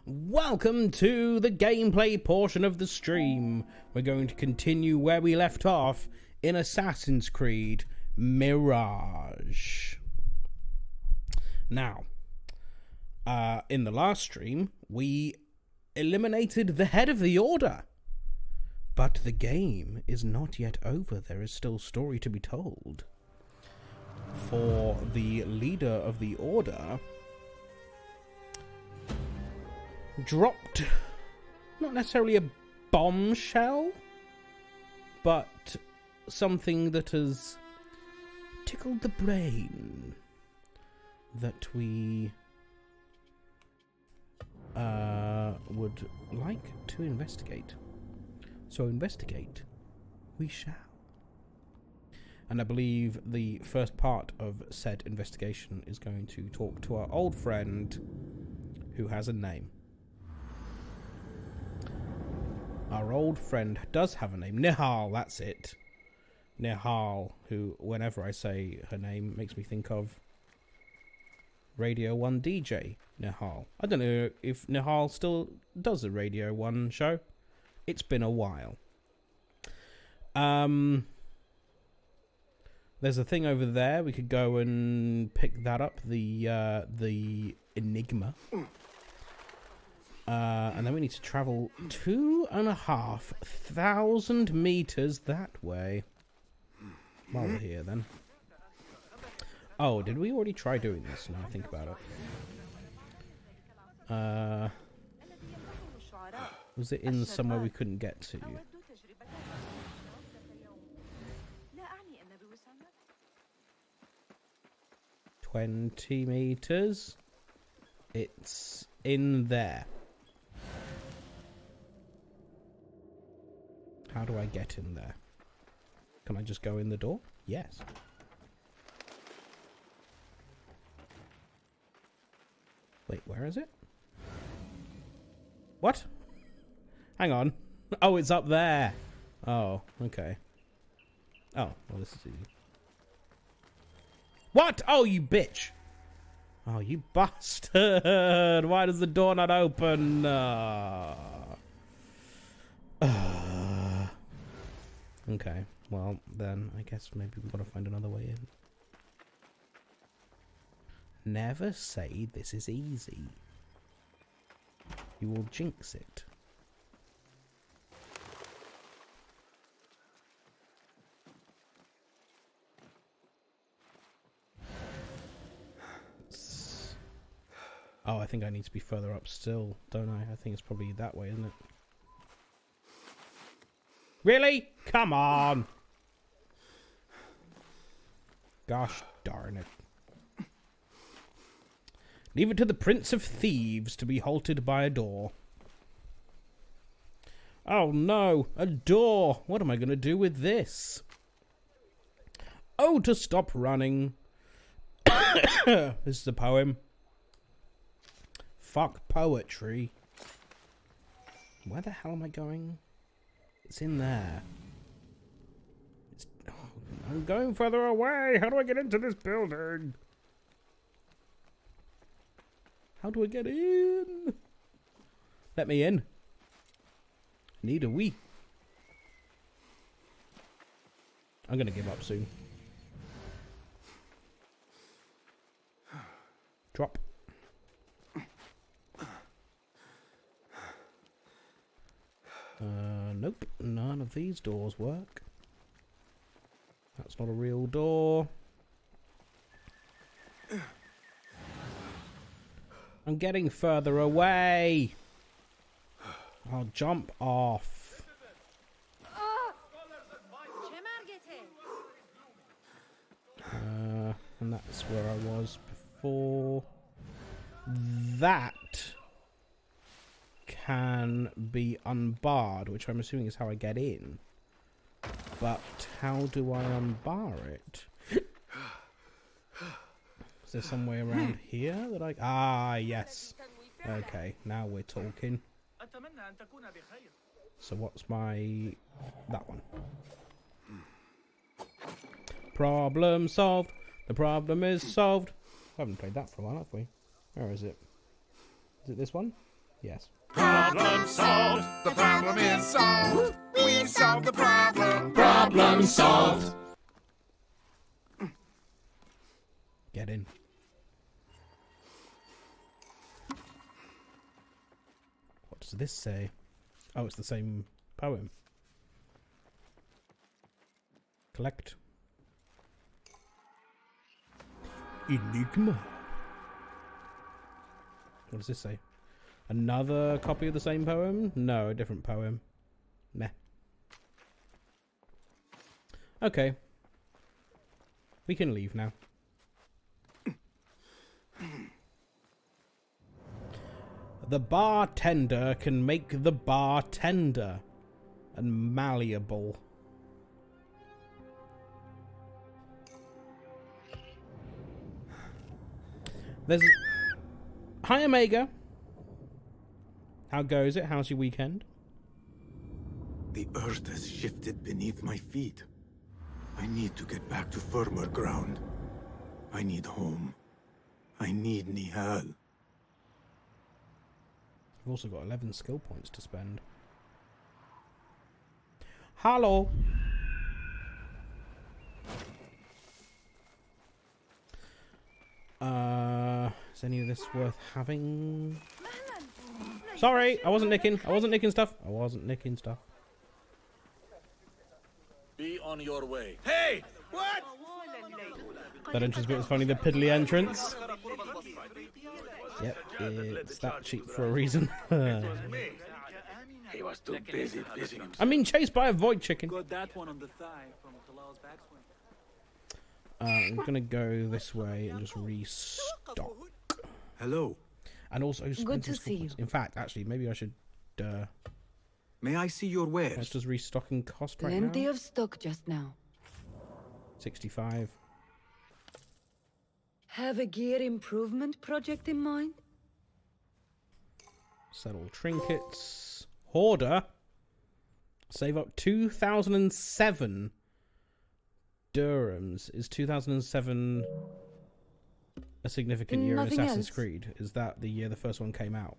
Welcome to the gameplay portion of the stream. We're going to continue where we left off in Assassin's Creed Mirage. Now, in the last stream, we eliminated the head of the Order. But the game is not yet over. There is still story to be told. For the leader of the Order dropped not necessarily a bombshell, but something that has tickled the brain that we would like to investigate. So investigate we shall. And I believe the first part of said investigation is going to talk to our old friend who has a name. Our old friend does have a name. Nihal, that's it. Nihal, who, whenever I say her name, makes me think of Radio 1 DJ Nihal. I don't know if Nihal still does a Radio 1 show. It's been a while. There's a thing over there. We could go and pick that up. The Enigma. And then we need to travel 2,500 meters that way. While we're here, then. Oh, did we already try doing this? Now I think about it. Was it in somewhere we couldn't get to? 20 meters. It's in there. How do I get in there? Can I just go in the door? Yes. Wait, where is it? What? Hang on. Oh, it's up there. Oh, okay. Oh, well, this is easy. What? Oh, you bitch. Oh, you bastard. Why does the door not open? Okay, well, then I guess maybe we've got to find another way in. Never say this is easy. You will jinx it. Oh, I think I need to be further up still, don't I? I think it's probably that way, isn't it? Really? Come on! Gosh darn it. Leave it to the Prince of Thieves to be halted by a door. Oh no, a door! What am I going to do with this? Oh, to stop running. This is a poem. Fuck poetry. Where the hell am I going? It's in there. Oh, I'm going further away. How do I get into this building? How do I get in? Let me in. Need a wee. I'm going to give up soon. Drop. Nope, none of these doors work. That's not a real door. I'm getting further away. I'll jump off. And that's where I was before. That can be unbarred, which I'm assuming is how I get in. But how do I unbar it? Is there some way around here that I... Ah, yes. Okay, now we're talking. So what's my... That one. Problem solved. The problem is solved. I haven't played that for a while, have we? Where is it? Is it this one? Yes. Problem solved. The problem is solved. We solved the problem. Problem solved. Get in. What does this say? Oh, it's the same poem. Collect. Enigma. What does this say? Another copy of the same poem? No, a different poem. Meh. Okay. We can leave now. The bartender can make the bar tender and malleable. There's... Hi, Omega. How goes it? How's your weekend? The earth has shifted beneath my feet. I need to get back to firmer ground. I need home. I need Nihal. I've also got 11 skill points to spend. Hello. Is any of this worth having? Sorry, I wasn't nicking. I wasn't nicking stuff. Be on your way. Hey! What? That entrance bit was funny. The piddly entrance. Yep, it's that cheap for a reason. He was too busy pissing himself. I'm being chased by a void chicken. Got that one on the thigh from Talal's backswing. I'm gonna go this way and just restock. Hello. And also Good to see you. In fact, actually, maybe I should. May I see your wares? Let's just restocking cost right Plenty now. of stock just now. 65. Have a gear improvement project in mind? Settle trinkets. Hoarder. Save up 2007 dirhams. Is 2007 a significant year in Nothing Assassin's else. Creed? Is that the year the first one came out?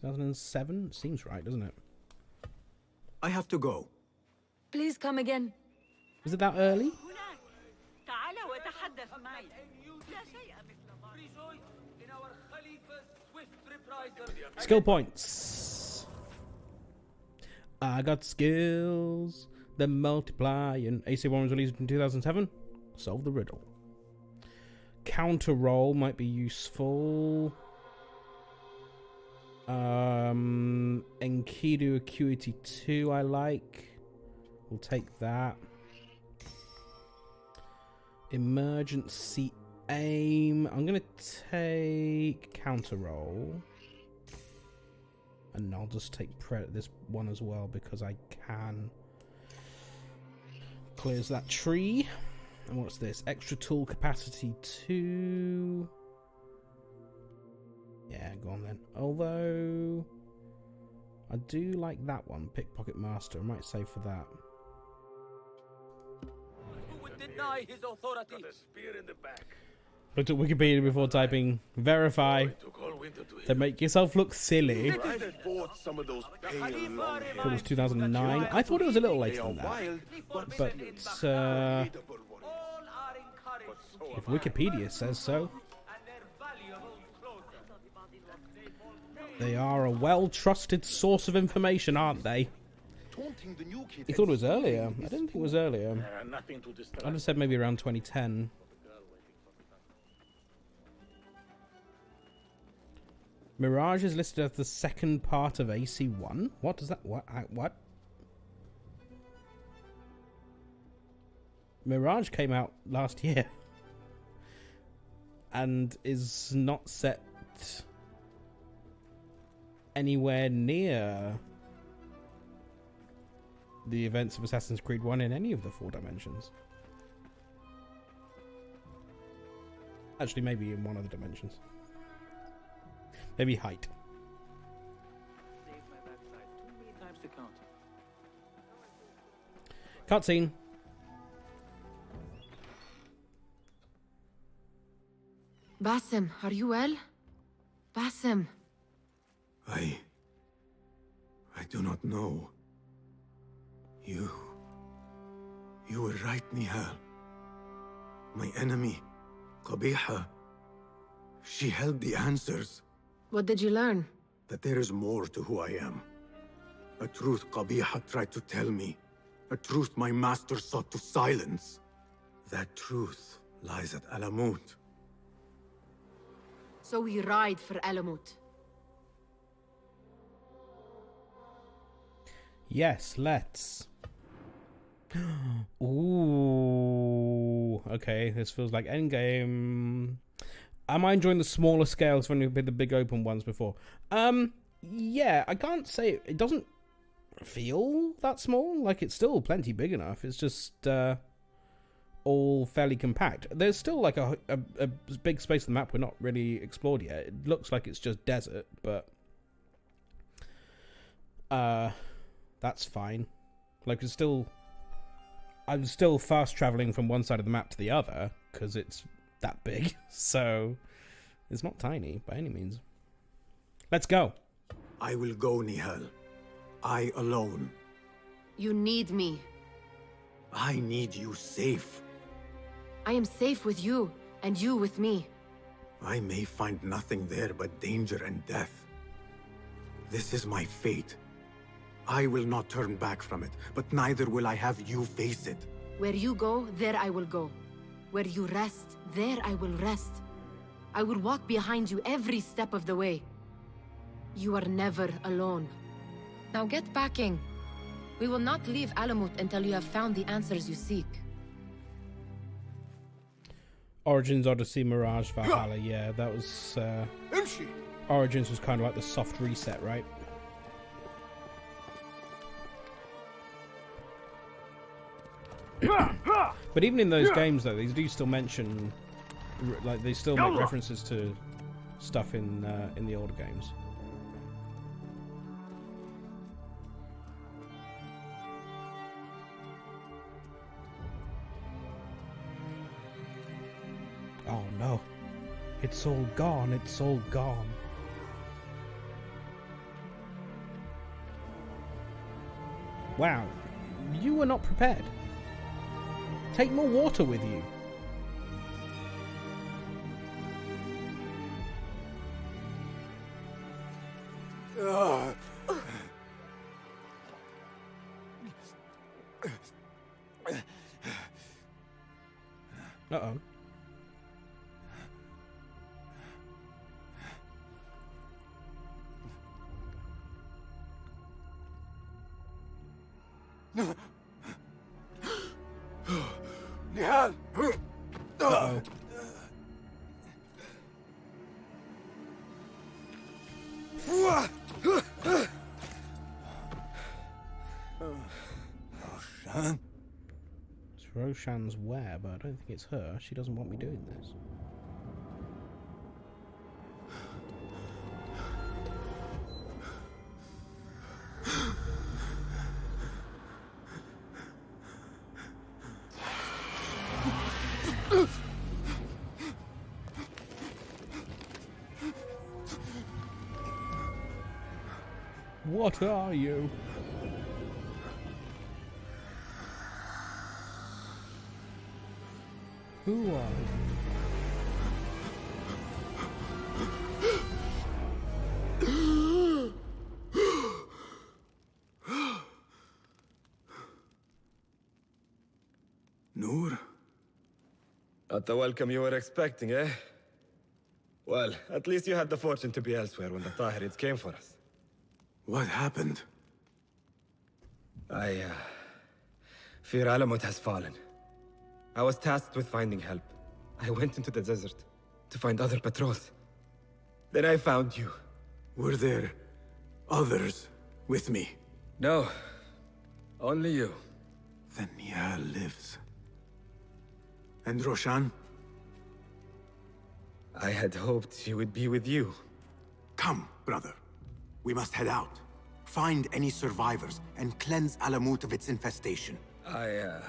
2007? Seems right, doesn't it? I have to go. Please come again. Is it that early? Skill points. I got skills that multiply. And AC1 was released in 2007. Solve the riddle. Counter roll might be useful. Enkidu Acuity 2 I like. We'll take that. Emergency aim. I'm going to take counter roll. And I'll just take this one as well because I can. Clears that tree. And what's this? Extra tool capacity 2. Yeah, go on then. Although I do like that one, Pickpocket Master. I might save for that. Who would deny his authority? Got a spear in the back. Looked at Wikipedia before typing verify Took all winter to to him. make yourself look silly. I bought some of those pale long It was 2009. I thought it was a little later than that. wild, But ones. All are encouraged if Wikipedia says so, and their valuable clothing. they are a well-trusted source of information, aren't they? Taunting the new kid You thought it was earlier. I didn't think it was earlier. Nothing to distract. I'd have said maybe around 2010. Mirage is listed as the second part of AC1. What does that... What? Mirage came out last year. And is not set anywhere near the events of Assassin's Creed 1 in any of the 4 dimensions. Actually, maybe in one of the dimensions. Maybe height. Saved my backside too many times to count. Cutscene. Bassem, are you well? Basim. I do not know. You were right, Nihal. My enemy, Qabiha, she held the answers. What did you learn? That there is more to who I am. A truth Qabiha tried to tell me. A truth my master sought to silence. That truth lies at Alamut. So we ride for Alamut. Yes, let's. Ooh. Okay, this feels like Endgame. Am I enjoying the smaller scales when we've been the big open ones before? Yeah, I can't say it doesn't feel that small. Like, it's still plenty big enough. It's just all fairly compact. There's still like a big space on the map we're not really explored yet. It looks like it's just desert, but that's fine. Like, I'm still fast traveling from one side of the map to the other because it's that big. So it's not tiny by any means. Let's go. I will go, Nihal. I alone. You need me. I need you safe. I am safe with you, and you with me. I may find nothing there but danger and death. This is my fate. I will not turn back from it, but neither will I have you face it. Where you go, there I will go. Where you rest, there I will rest. I will walk behind you every step of the way. You are never alone. Now get packing. We will not leave Alamut until you have found the answers you seek. Origins, Odyssey, Mirage, Valhalla. Yeah, that was... Origins was kind of like the soft reset, right? But even in those games, though, they do still mention... Like, they still make references to stuff in the older games. Oh no. It's all gone, it's all gone. Wow. You were not prepared. Take more water with you. Uh-oh. Nihal! Uh-oh. Roshan? It's Roshan's where, but I don't think it's her. She doesn't want me doing this. What are you? Who are you? Noor? Not the welcome you were expecting, eh? Well, at least you had the fortune to be elsewhere when the Tahirids came for us. What happened? I fear Alamut has fallen. I was tasked with finding help. I went into the desert to find other patrols. Then I found you. Were there others with me? No, only you. Then Nihal lives. And Roshan? I had hoped she would be with you. Come, brother. We must head out. Find any survivors and cleanse Alamut of its infestation. I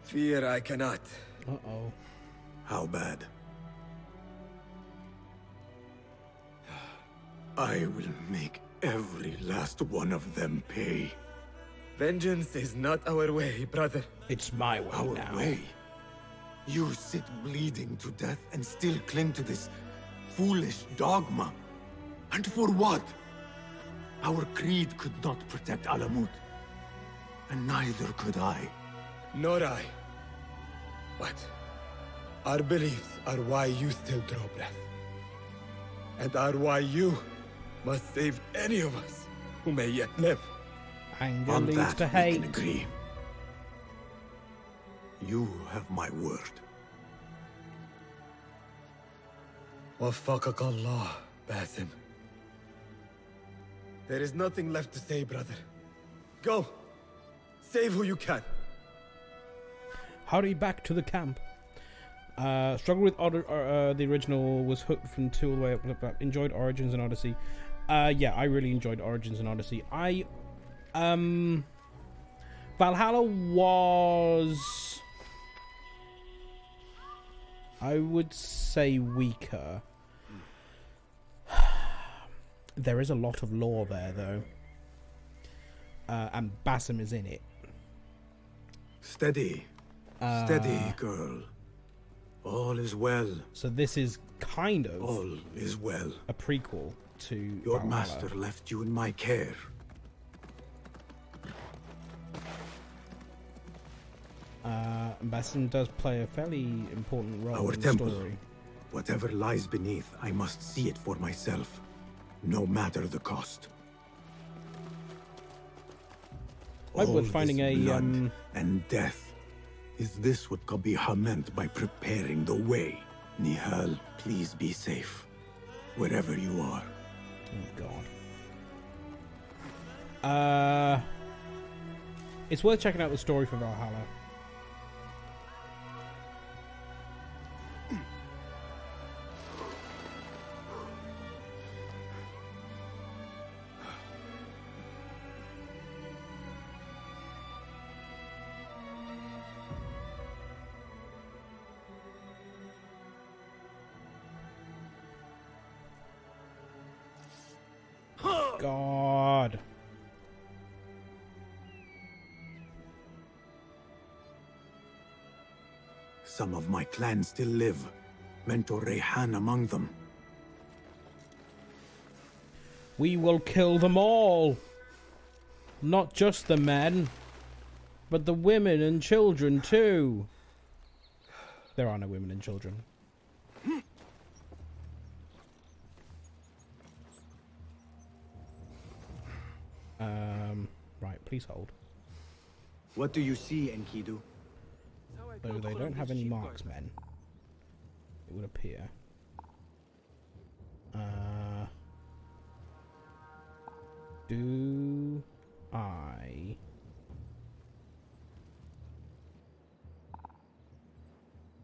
fear I cannot. Uh-oh. How bad? I will make every last one of them pay. Vengeance is not our way, brother. It's my way Our now. way. You sit bleeding to death and still cling to this foolish dogma. And for what? Our creed could not protect Alamut. And neither could I. Nor I. But our beliefs are why you still draw breath. And are why you must save any of us who may yet live. Anger On leads that to we hate. can agree. You have my word. Waffaqak Allah, Basim. There is nothing left to say, brother. Go. Save who you can. Hurry back to the camp. Struggled with the original, was hooked from 2 all the way up. Enjoyed Origins and Odyssey. Yeah, I really enjoyed Origins and Odyssey. Valhalla was, I would say, weaker. There is a lot of lore there, though. And Basim is in it. Steady. Steady, girl. All is well. So this is kind of All is well. a prequel to Your Valhalla. master left you in my care. Basim does play a fairly important role Our in temple. the story. Whatever lies beneath, I must see it for myself. No matter the cost. Like with All finding this a, blood and death. Is this what Qabiha meant by preparing the way? Nihal, please be safe. Wherever you are. Oh god. It's worth checking out the story for Valhalla. God. Some of my clan still live. Mentor Rayhan among them. We will kill them all. Not just the men, but the women and children too. There are no women and children. Right, please hold. What do you see, Enkidu? So they don't have any marksmen, it would appear. Do I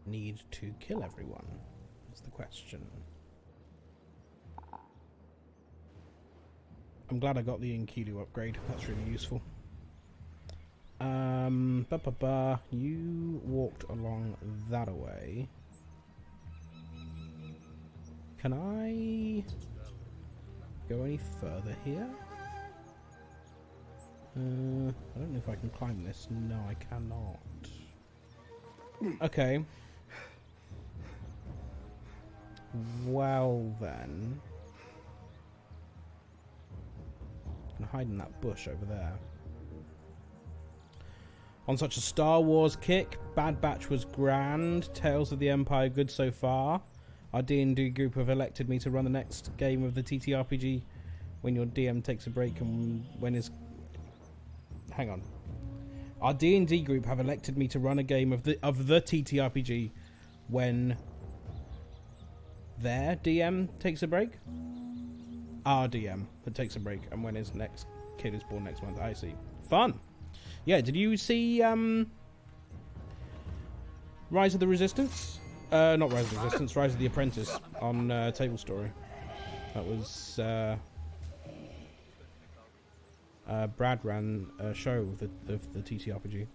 need to kill everyone? Is the question. I'm glad I got the Enkidu upgrade. That's really useful. You walked along that way. Can I go any further here? I don't know if I can climb this. No, I cannot. Okay. Well then. I can hide in that bush over there. On such a Star Wars kick, Bad Batch was grand, Tales of the Empire good so far. Our D&D group have elected me to run the next game of the TTRPG when your DM takes a break and when is... Hang on. Our D&D group have elected me to run a game of the TTRPG when their DM takes a break? Our DM that takes a break and when his next kid is born next month. I see. Fun! Yeah, did you see Rise of the Resistance? Not Rise of the Resistance, Rise of the Apprentice on Table Story. That was Brad ran a show of the TTRPG.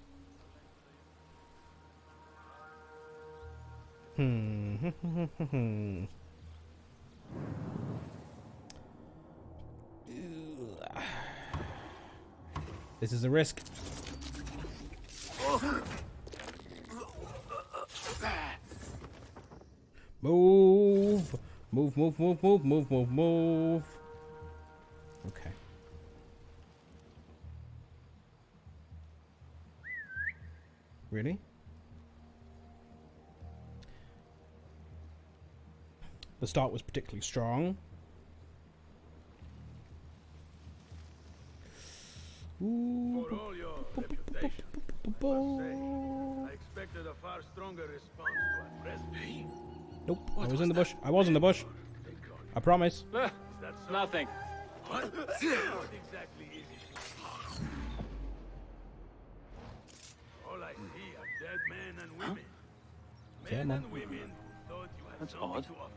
This is a risk. Move! Move, move, move, move, move, move, move. Okay. Really? The start was particularly strong. Ooh. For all your reputation, I expected a far stronger response to unrest. Nope, I was in the bush. I was in the bush. I promise. Is that so? Nothing. What? What exactly is it? All I see are dead men and women. Yeah, Men man. and women who thought you had That's something odd. to offer.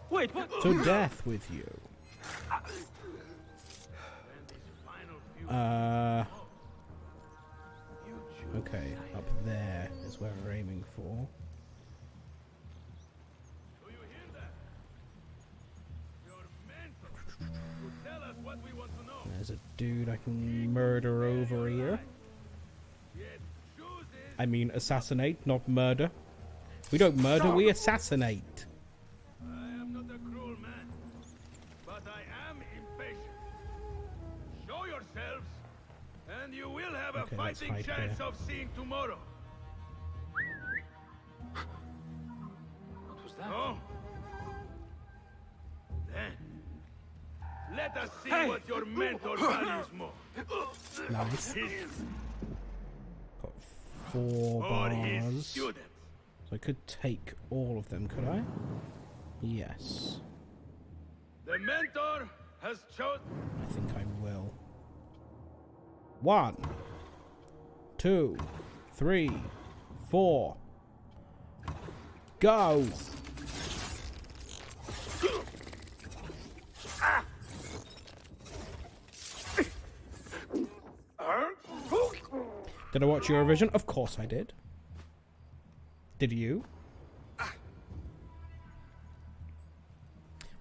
Wait, what? To death with you. When these final few you choose Okay, up there is where we're aiming for. Do you hear that? Your mentor will tell us what we want to know. There's a dude I can murder over here. Yet chooses I mean, assassinate, not murder. We don't murder, we assassinate. I am not a cruel man, but I am impatient. Show yourselves, and you will have a Okay, let's fighting hide chance here. of seeing tomorrow. What was that? Oh? Then, let us see Hey! what your mentor values more. Nice. His Got 4 or his bars. students. So I could take all of them, could I? Yes. The mentor has chosen. I think I will. 1, 2, 3, 4. Go! Did I watch Eurovision? Of course I did. Did you?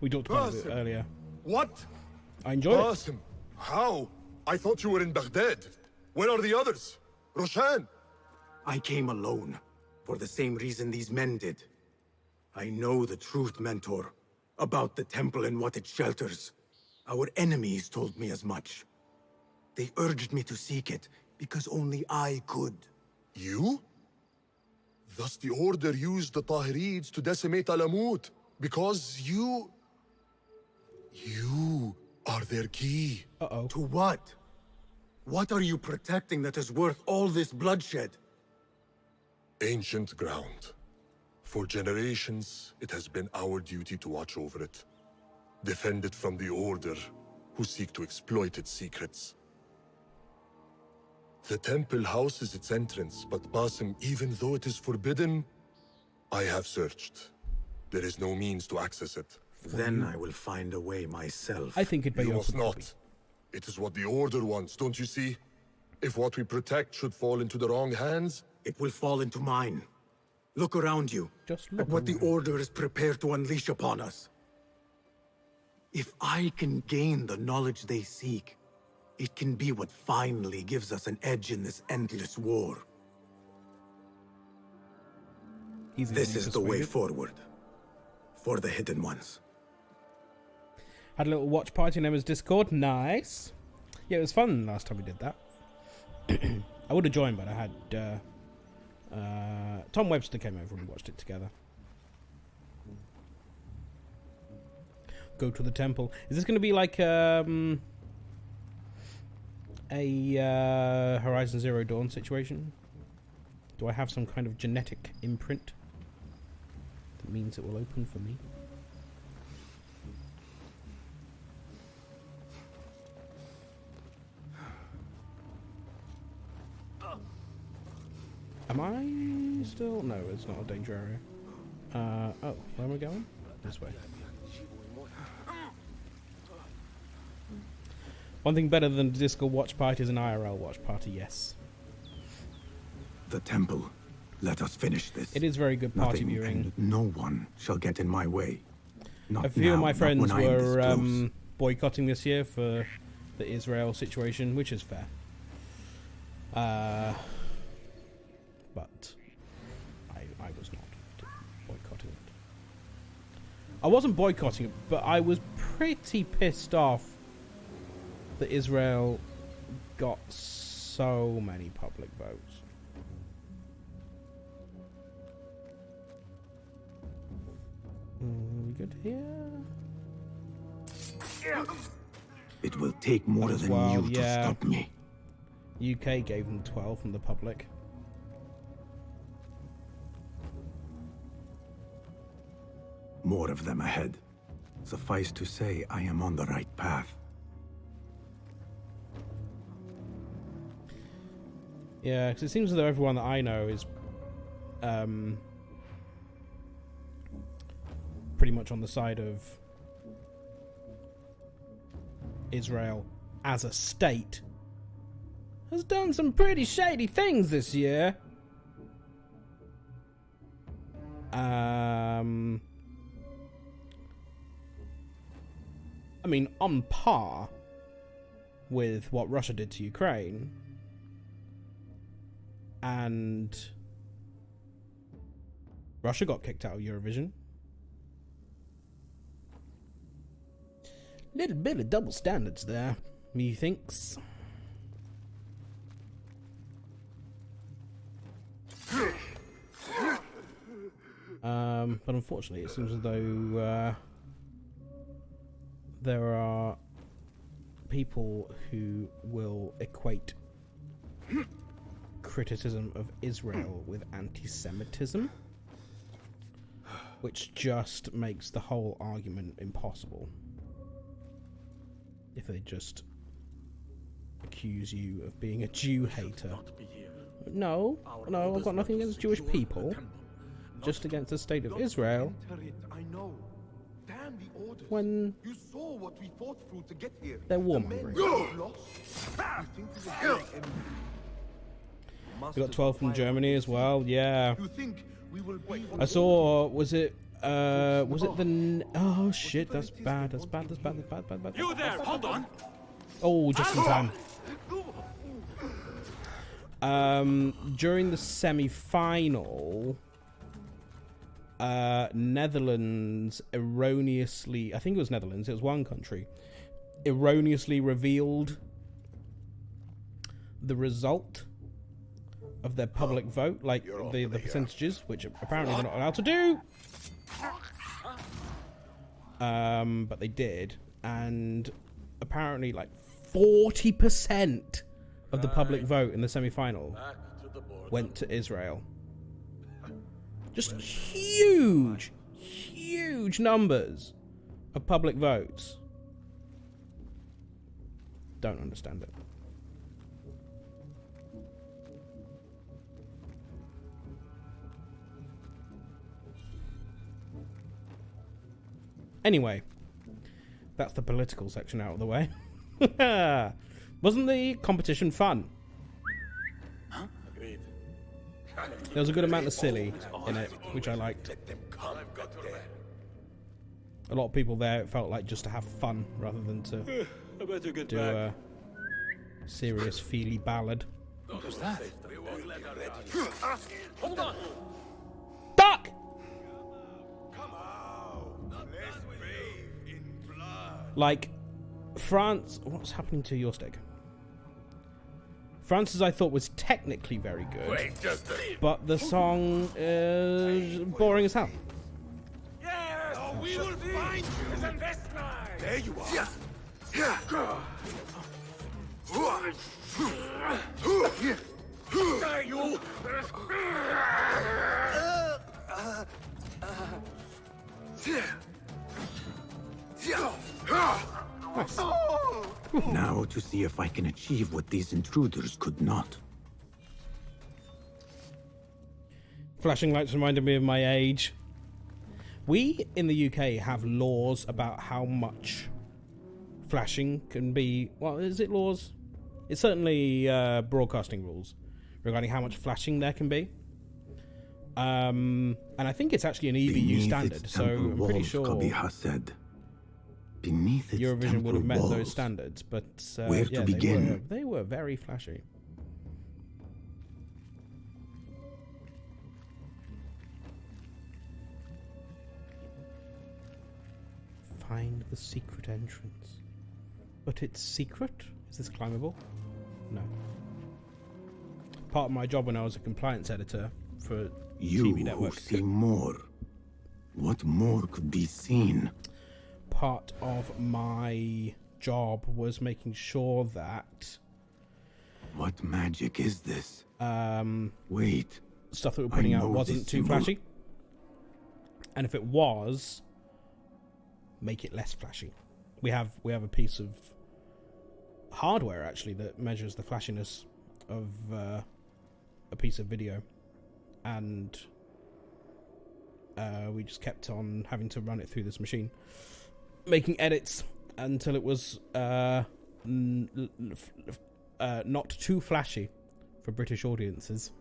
We talked about it earlier. What? I enjoyed it. Awesome. How? I thought you were in Baghdad. Where are the others? Roshan? I came alone, for the same reason these men did. I know the truth, Mentor, about the temple and what it shelters. Our enemies told me as much. They urged me to seek it, because only I could. You? Thus the Order used the Tahirids to decimate Alamut, because you are their key. Uh-oh. To what? What are you protecting that is worth all this bloodshed? Ancient ground. For generations, it has been our duty to watch over it. Defend it from the Order, who seek to exploit its secrets. The temple houses its entrance, but Basim, even though it is forbidden, I have searched. There is no means to access it. Then I will find a way myself. I think it'd be You open must for not. me. It is what the Order wants, don't you see? If what we protect should fall into the wrong hands, It will fall into mine. Look around you. Just at look what the around. Order is prepared to unleash upon us. If I can gain the knowledge they seek, it can be what finally gives us an edge in this endless war. Easy This to be is the way persuaded. forward. For the hidden ones. Had a little watch party in Emma's Discord. Nice. Yeah, it was fun last time we did that. I would have joined, but I had Tom Webster came over and we watched it together. Go to the temple. Is this going to be like a Horizon Zero Dawn situation? Do I have some kind of genetic imprint that means it will open for me? Am I still? No, it's not a danger area. Oh, where am I going? This way. One thing better than the Discord watch party is an IRL watch party, yes. The temple. Let us finish this. It is very good party Nothing viewing. and no one shall get in my way. Not A few of now, my not friends when I am this were close. boycotting this year for the Israel situation, which is fair. But I was not boycotting it. I wasn't boycotting it, but I was pretty pissed off that Israel got so many public votes. We good here? It will take more As than well, you yeah. to stop me. UK gave them 12 from the public. More of them ahead. Suffice to say, I am on the right path. Yeah, because it seems as though everyone that I know is pretty much on the side of Israel as a state has done some pretty shady things this year. I mean, on par with what Russia did to Ukraine. And Russia got kicked out of Eurovision. Little bit of double standards there, methinks. But unfortunately, it seems as though there are people who will equate criticism of Israel with anti-Semitism, which just makes the whole argument impossible. If they just accuse you of being a Jew hater. No, I've got nothing against Jewish people, just against the state of Israel. I know. Damn the orders. When You saw what we fought through to get here. they're warmongering. We got 12 from Germany as well. Yeah, You think we will be I saw. Was it the? Oh shit! That's bad. That's bad. You there, hold on. Oh, just in time. During the semi-final, Netherlands erroneously, I think it was Netherlands, it was one country, erroneously revealed the result of their public vote, like the percentages, which apparently they're not allowed to do. But they did, and apparently like 40% of the public vote in the semi-final went to Israel. Just huge numbers of public votes. Don't understand it. Anyway, that's the political section out of the way. Wasn't the competition fun? There was a good amount of silly in it, which I liked. A lot of people there felt like just to have fun rather than to do a serious feely ballad. Who's that? Hold on. Duck! Like, France... What's happening to your stick? France's, I thought, was technically very good, but the song is boring as hell. Yes, we will find you in this night. There you are. There you. Now to see if I can achieve what these intruders could not. Flashing lights reminded me of my age. We in the UK have laws about how much flashing can be. Well, is it laws? It's certainly broadcasting rules regarding how much flashing there can be. And I think it's actually an EBU standard, so I'm pretty sure Beneath its Eurovision would have met walls. those standards. But Where yeah, to begin? they were very flashy. Find the secret entrance. But it's secret? Is this climbable? No. Part of my job when I was a compliance editor for TV You network. see more. What more could be seen? Part of my job was making sure that What magic is this? um, Wait. stuff that we're putting I out know wasn't this too symbol. flashy. And if it was, make it less flashy. We have a piece of hardware actually that measures the flashiness of a piece of video, and we just kept on having to run it through this machine, making edits until it was not too flashy for British audiences.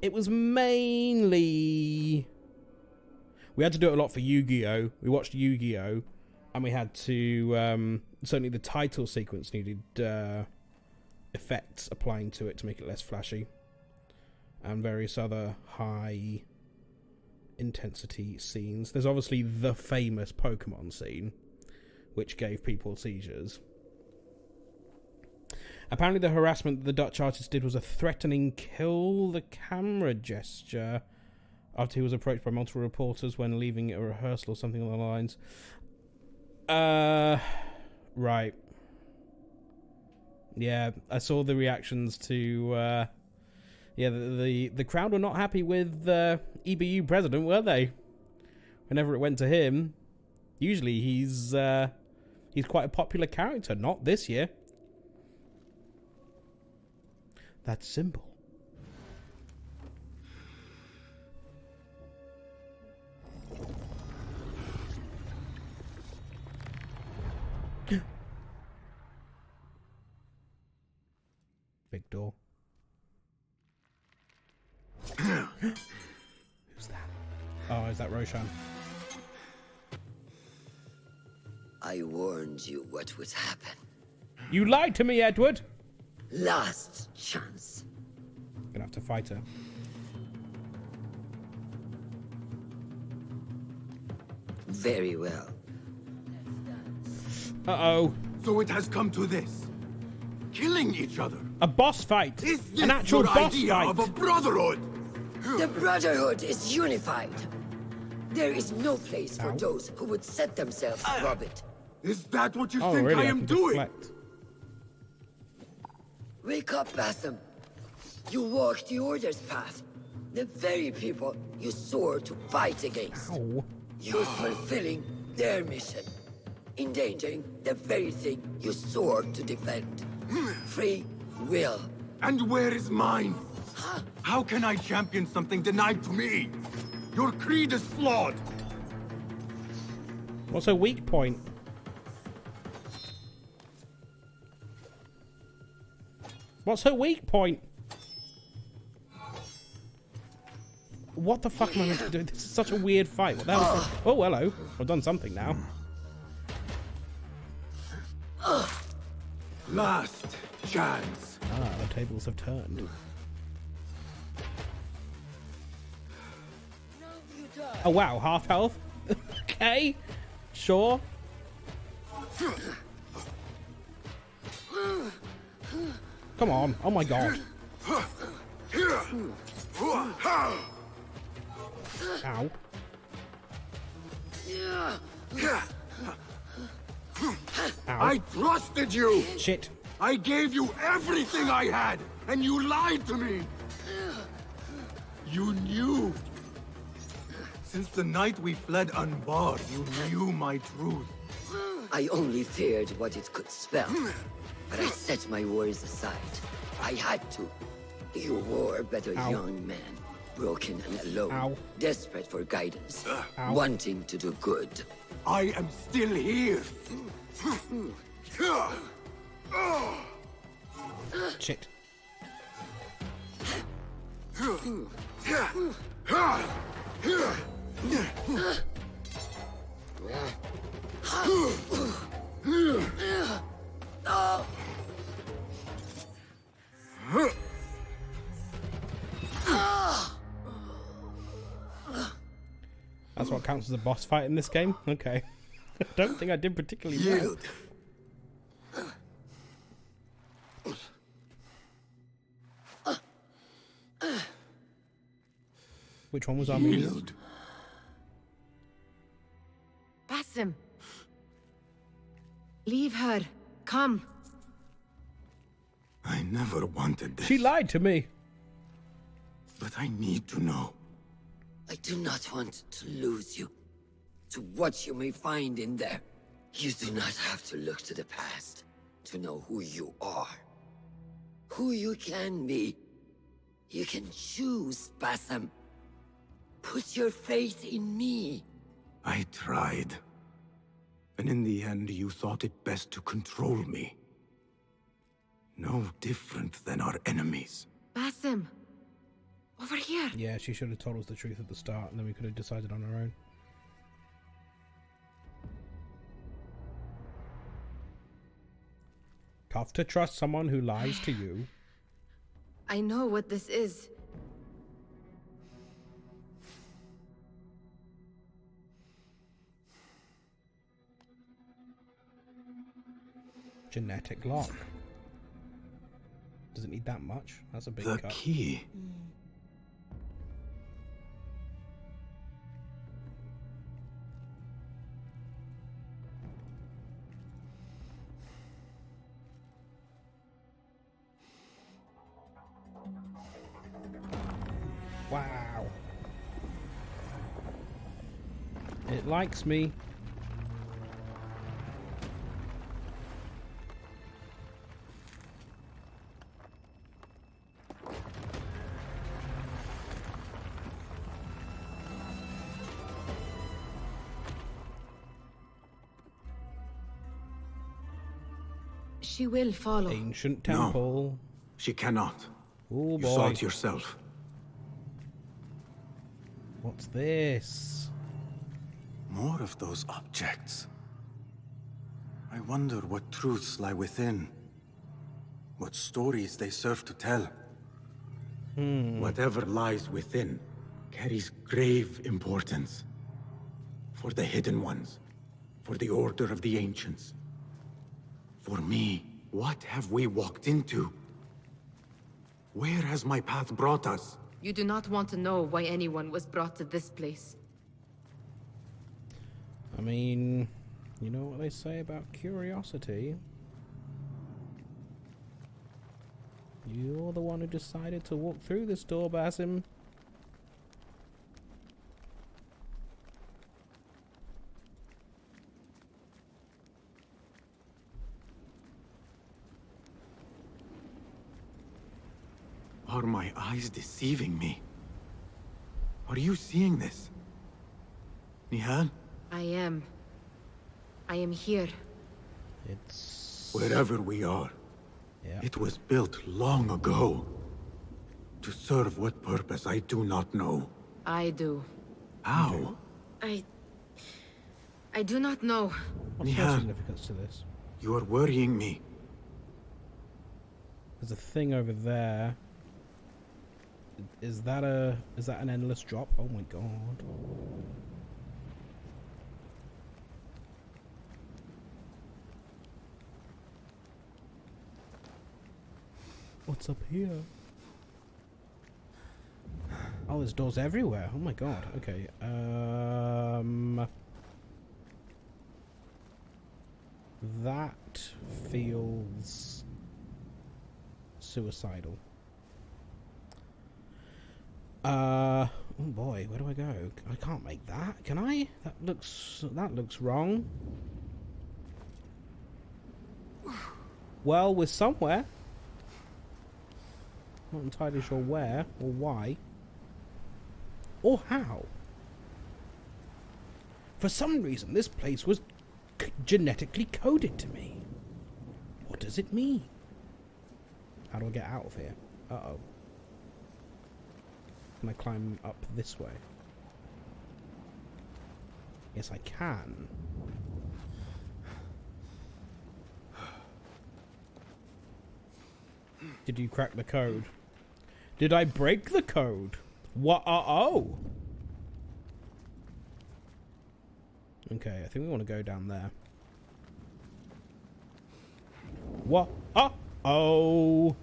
It was mainly... We had to do it a lot for Yu-Gi-Oh! We watched Yu-Gi-Oh! And we had to... certainly the title sequence needed effects applying to it to make it less flashy. And various other high intensity scenes. There's obviously the famous Pokemon scene, which gave people seizures. Apparently the harassment that the Dutch artist did was a threatening kill the camera gesture after he was approached by multiple reporters when leaving a rehearsal or something along the lines. Right. Yeah, I saw the reactions to... the crowd were not happy with EBU president, were they? Whenever it went to him, usually he's quite a popular character. Not this year. That symbol. Big door. Who's that? Oh, is that Roshan? I warned you what would happen. You lied to me, Edward! Last chance. Gonna have to fight her. Very well. Uh-oh. So it has come to this. Killing each other. A boss fight! Is this An actual your boss idea fight! of a brotherhood? The Brotherhood is unified. There is no place for Ow. those who would set themselves above it. Is that what you Oh, think really? I am can doing? deflect. Wake up, Bassam. You walk the Order's path. The very people you swore to fight against. Ow. You're fulfilling their mission. Endangering the very thing you swore to defend. Free will. And where is mine? How can I champion something denied to me? Your creed is flawed. What's her weak point? What's her weak point? What the fuck am I meant to do? This is such a weird fight. What the hell is that? Oh, hello. I've done something now. Last chance. Ah, the tables have turned. Oh, wow. Half health? Okay. Sure. Come on. Oh, my God. Ow. I trusted you. Shit. I gave you everything I had, and you lied to me. You knew. Since the night we fled unbarred, you knew my truth. I only feared what it could spell. But I set my worries aside. I had to. You were but a Ow. young man, broken and alone, Ow. desperate for guidance, Ow. wanting to do good. I am still here. Shit. That's what counts as a boss fight in this game? Okay. I don't think I did particularly well. Yield. Which one was our move? Yield. Basim. Leave her. Come. I never wanted this. She lied to me. But I need to know. I do not want to lose you to what you may find in there. You do not have to look to the past to know who you are, who you can be. You can choose, Basim. Put your faith in me. I tried. And in the end, you thought it best to control me. No different than our enemies. Basim. Over here. Yeah, she should have told us the truth at the start, and then we could have decided on our own. Tough to trust someone who lies to you. I know what this is. Genetic lock. Does it need that much? That's a big The cut. key. Wow. It likes me. She will follow. Ancient temple. She cannot. Oh You saw boy. it yourself. What's this? More of those objects. I wonder what truths lie within. What stories they serve to tell. Whatever lies within carries grave importance. For the hidden ones. For the Order of the Ancients. For me, what have we walked into? Where has my path brought us? You do not want to know why anyone was brought to this place. I mean, you know what they say about curiosity. You're the one who decided to walk through this door, Basim. Are my eyes deceiving me? Are you seeing this? Nihal? I am here. It's... Wherever we are, Yeah. it was built long ago. To serve what purpose, I do not know. I do. How? I do not know. What's your Nihal. significance to this? You are worrying me. There's a thing over there. Is that an endless drop? Oh my god. What's up here? Oh, there's doors everywhere. Oh my god. Okay. That feels suicidal. Oh boy, where do I go? I can't make that, can I? That looks wrong. Well, we're somewhere. Not entirely sure where or why or how. For some reason, this place was genetically coded to me. What does it mean? How do I get out of here? Uh-oh. Can I climb up this way? Yes, I can. Did you crack the code? Did I break the code? What? Oh! Okay, I think we want to go down there. What? Oh!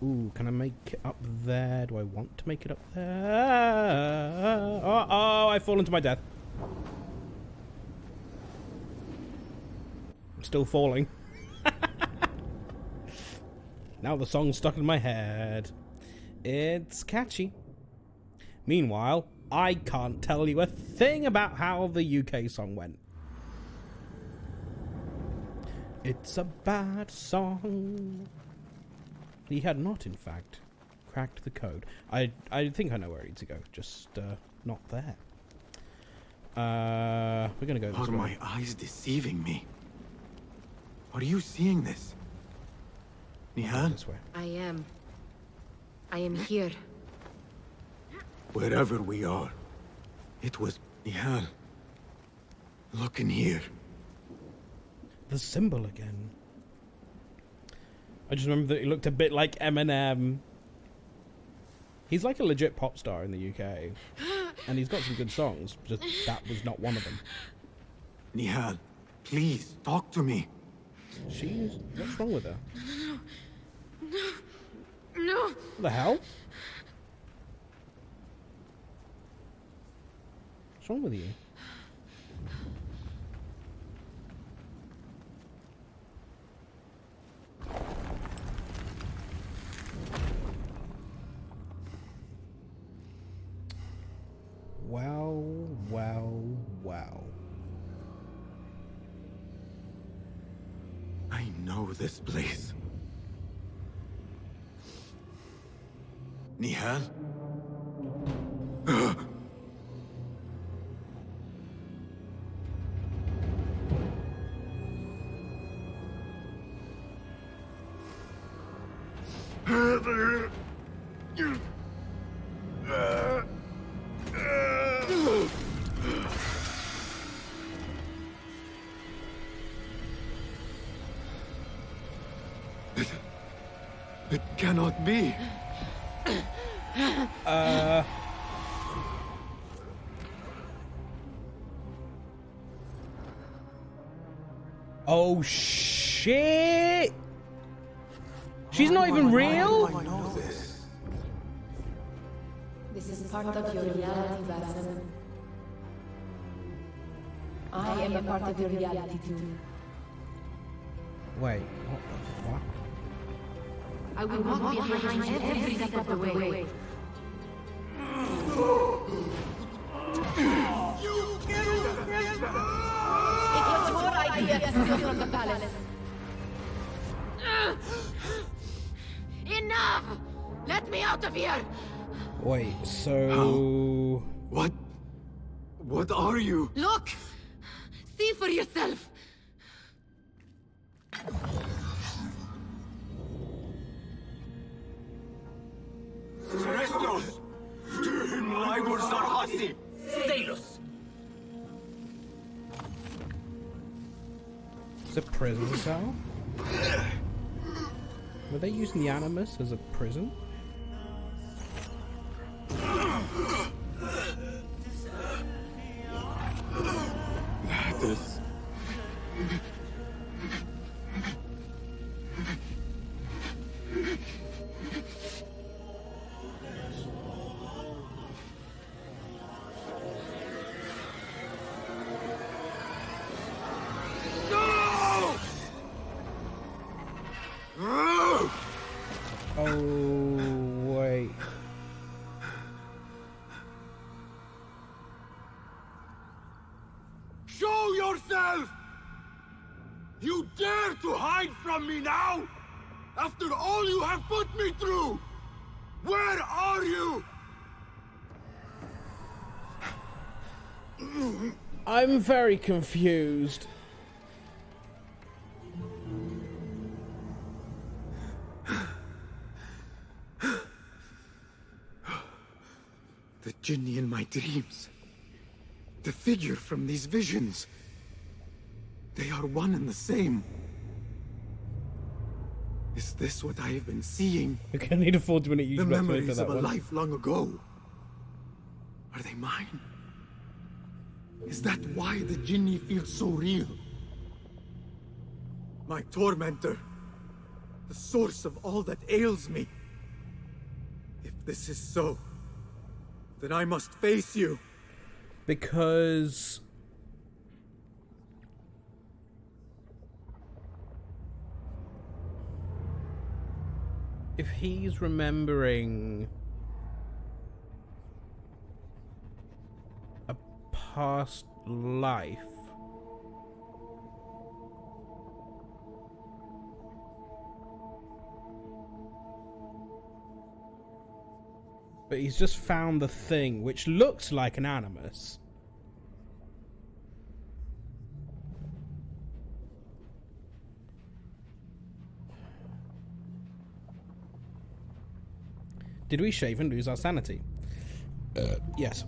Ooh, can I make it up there? Do I want to make it up there? Oh, I've fallen to my death. I'm still falling. Now the song's stuck in my head. It's catchy. Meanwhile, I can't tell you a thing about how the UK song went. It's a bad song. He had not, in fact, cracked the code. I think I know where I need to go, just not there. We're gonna go this Are way. my eyes deceiving me? Are you seeing this? Nihal? This way. I am here. Wherever we are, it was Nihal. Look in here. The symbol again. I just remember that he looked a bit like Eminem. He's like a legit pop star in the UK. And he's got some good songs, just that was not one of them. Nihal, please, talk to me. What's wrong with her? No. What the hell? What's wrong with you? Wow. I know this place. Nihal? It cannot be. Oh shit! She's not even real? I know this. This is part of your reality, Basim. I am a part of your reality too. Wait, what the fuck? I will walk behind every step of the way. It was your idea to steal from the palace. Enough! Let me out of here! Wait, so... What? What are you? Look! See for yourself! Restos! Laibur Sarhasi! Stalos! It's a prison cell? Were they using the Animus as a prison? That is... Oh, wait. Show yourself! You dare to hide from me now? After all you have put me through! Where are you? I'm very confused. The Jinni in my dreams. The figure from these visions. They are one and the same. this what I have been seeing? We're gonna need a 40-minute The YouTube explanation for memories that of a one. life long ago. Are they mine? Is that why the Jinni feels so real? My tormentor. The source of all that ails me. If this is so, then I must face you. Because if he's remembering a past life, but he's just found the thing which looks like an animus. Did we shave and lose our sanity? Yes.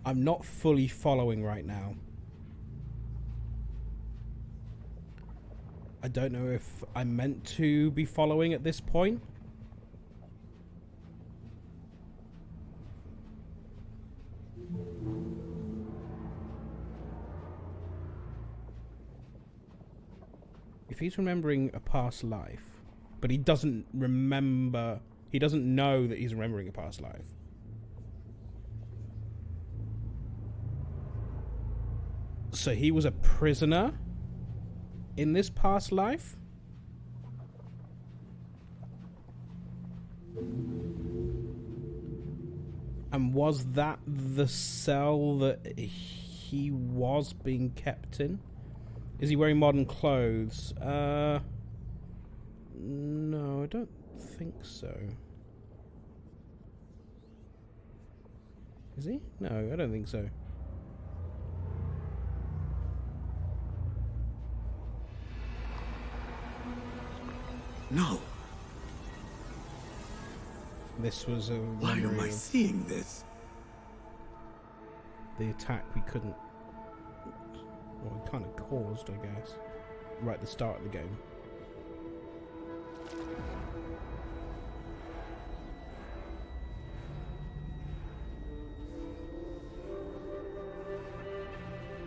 I'm not fully following right now. I don't know if I'm meant to be following at this point. If he's remembering a past life, but he doesn't remember, he doesn't know that he's remembering a past life. So he was a prisoner in this past life? And was that the cell that he was being kept in? Is he wearing modern clothes? No, I don't think so. Is he? No, I don't think so. No. This was a Why am I seeing this? The attack we couldn't... Well, it kind of caused, I guess. Right at the start of the game.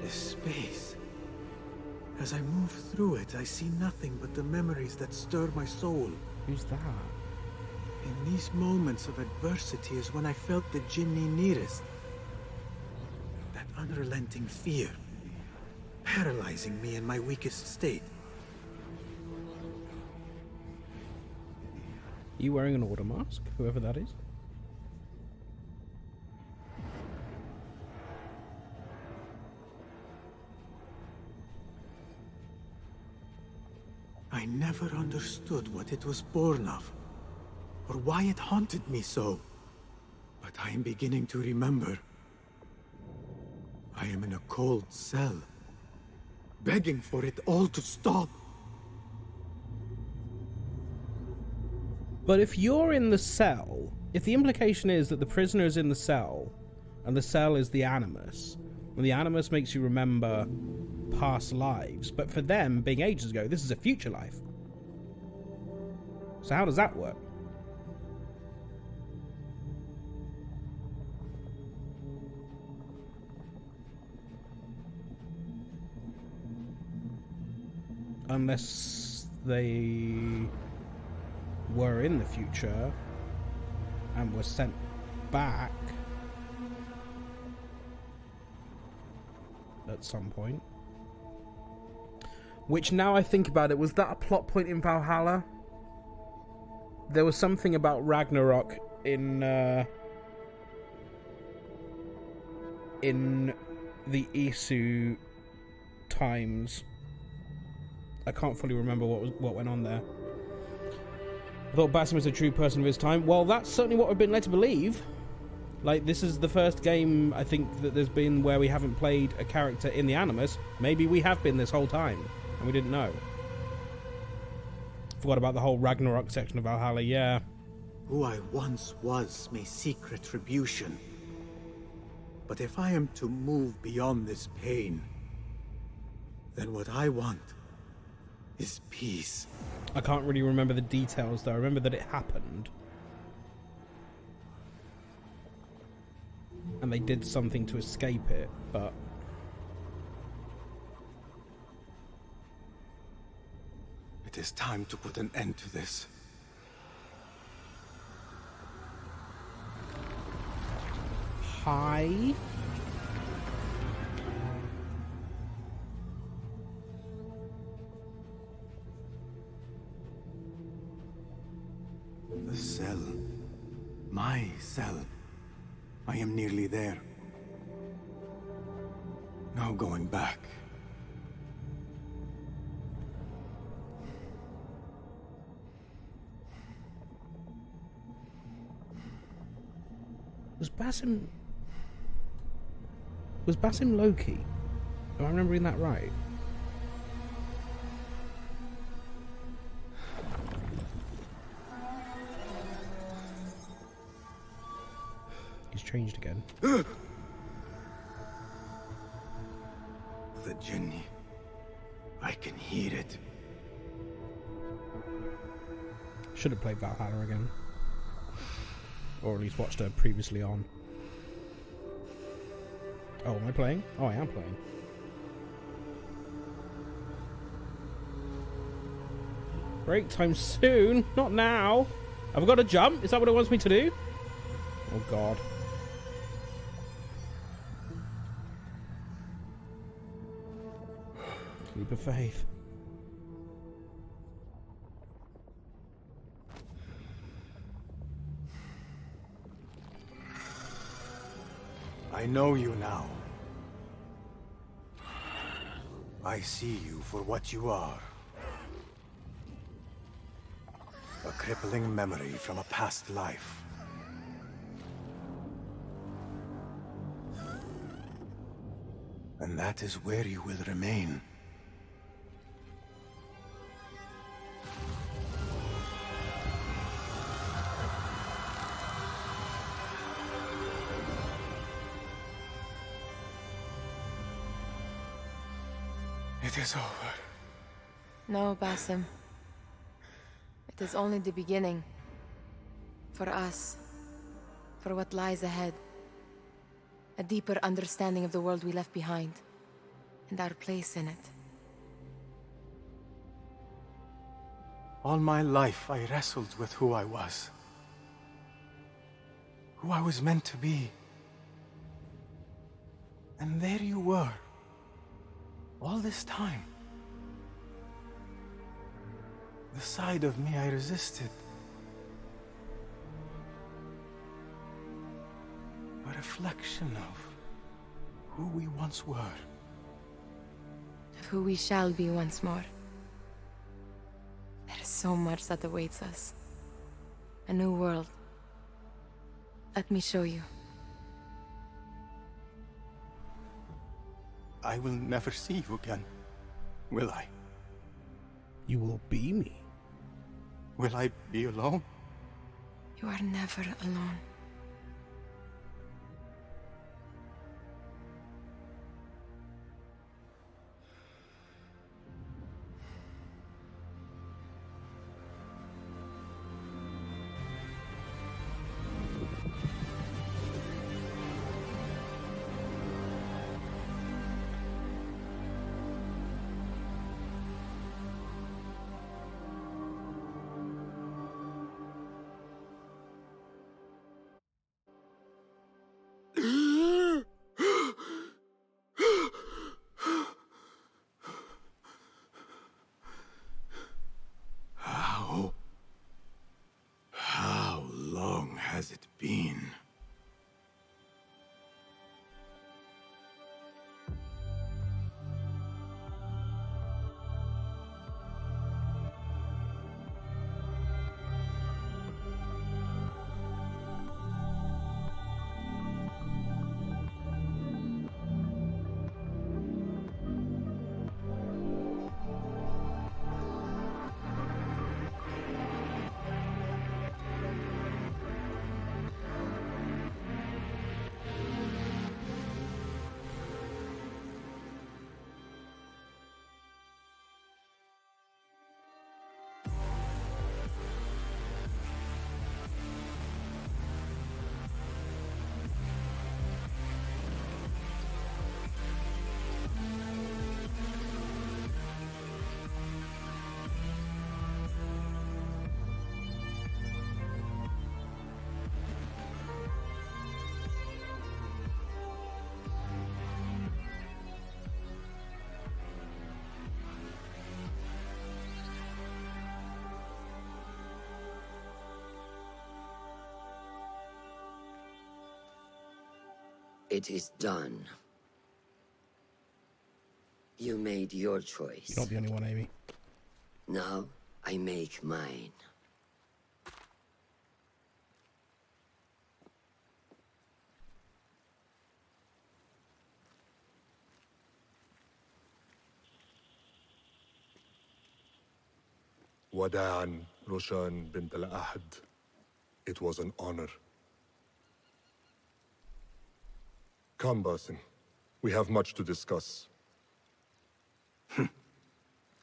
This space. As I move through it, I see nothing but the memories that stir my soul. Who's that? In these moments of adversity is when I felt the Jinni nearest. That unrelenting fear, paralyzing me in my weakest state. You wearing an order mask? Whoever that is? I never understood what it was born of, or why it haunted me so. But I am beginning to remember. I am in a cold cell, begging for it all to stop. But if you're in the cell, if the implication is that the prisoner is in the cell, and the cell is the animus, and the animus makes you remember past lives, but for them, being ages ago, this is a future life. So how does that work? Unless they were in the future and were sent back at some point. Which, now I think about it, was that a plot point in Valhalla? There was something about Ragnarok in the Isu times. I can't fully remember what went on there. I thought Basim was a true person of his time. Well, that's certainly what I've been led to believe. Like, this is the first game, I think, that there's been where we haven't played a character in the Animus. Maybe we have been this whole time, and we didn't know. Forgot about the whole Ragnarok section of Valhalla, yeah. Who I once was may seek retribution. But if I am to move beyond this pain, then what I want is peace. I can't really remember the details, though. I remember that it happened. And they did something to escape it, but... It is time to put an end to this. Hi? The cell. My cell. I am nearly there. No going back. Was Basim Loki? Am I remembering that right? He's changed again. The Jinni. I can hear it. Should have played Valhalla again. Or at least watched her previously on. Oh, am I playing? Oh, I am playing. Break time soon. Not now. Have I got to jump? Is that what it wants me to do? Oh, God. Leap of faith. I know you now. I see you for what you are. A crippling memory from a past life. And that is where you will remain. It is over. No, Basim. It is only the beginning. For us. For what lies ahead. A deeper understanding of the world we left behind. And our place in it. All my life I wrestled with who I was. Who I was meant to be. And there you were. All this time. The side of me I resisted. A reflection of who we once were. Of who we shall be once more. There is so much that awaits us. A new world. Let me show you. I will never see you again, will I? You will be me. Will I be alone? You are never alone. How long has it been? It is done. You made your choice. You're not the only one, Amy. Now, I make mine. وداعا روشان بنت الأحد. It was an honor. Come, Basim. We have much to discuss.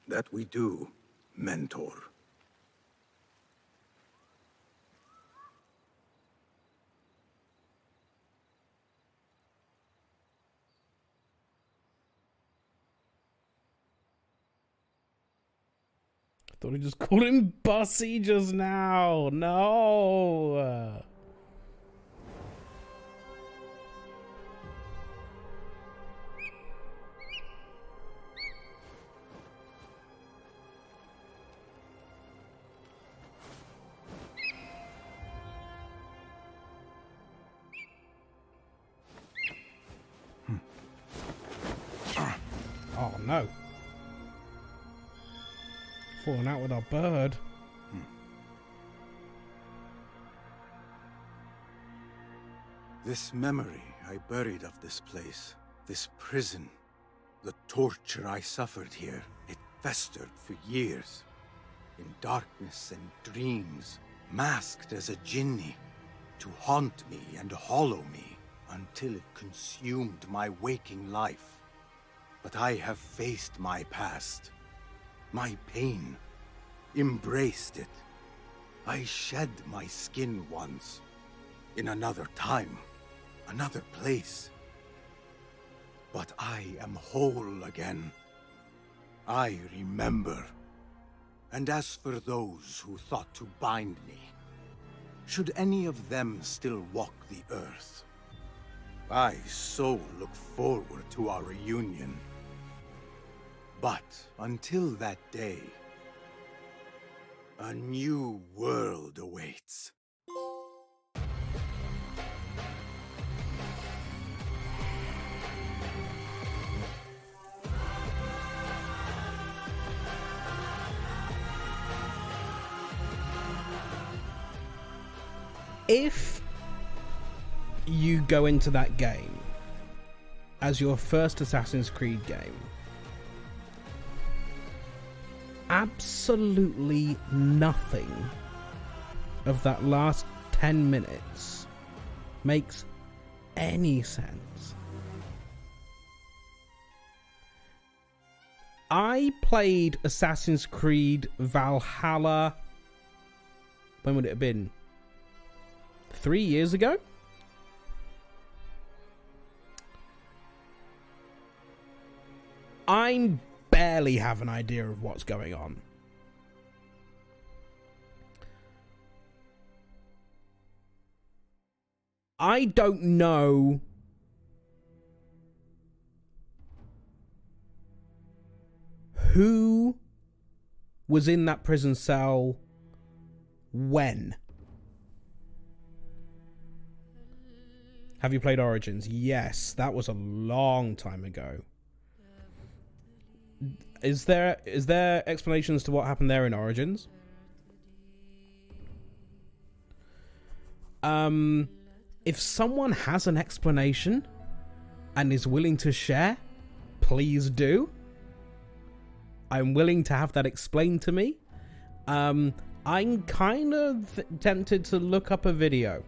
That we do, Mentor. I thought he just called him Bussy just now. No. Oh no. Falling out with our bird. This memory I buried of this place, this prison, the torture I suffered here, it festered for years. In darkness and dreams, masked as a jinni, to haunt me and hollow me, until it consumed my waking life. But I have faced my past, my pain, embraced it. I shed my skin once, in another time, another place. But I am whole again. I remember. And as for those who thought to bind me, should any of them still walk the earth, I so look forward to our reunion. But until that day, a new world awaits. If you go into that game as your first Assassin's Creed game, absolutely nothing of that last 10 minutes makes any sense. I played Assassin's Creed Valhalla, when would it have been? 3 years ago? I barely have an idea of what's going on. I don't know who was in that prison cell when. Have you played Origins? Yes, that was a long time ago. Is there explanations to what happened there in Origins? If someone has an explanation and is willing to share, please do. I'm willing to have that explained to me. I'm kind of tempted to look up a video.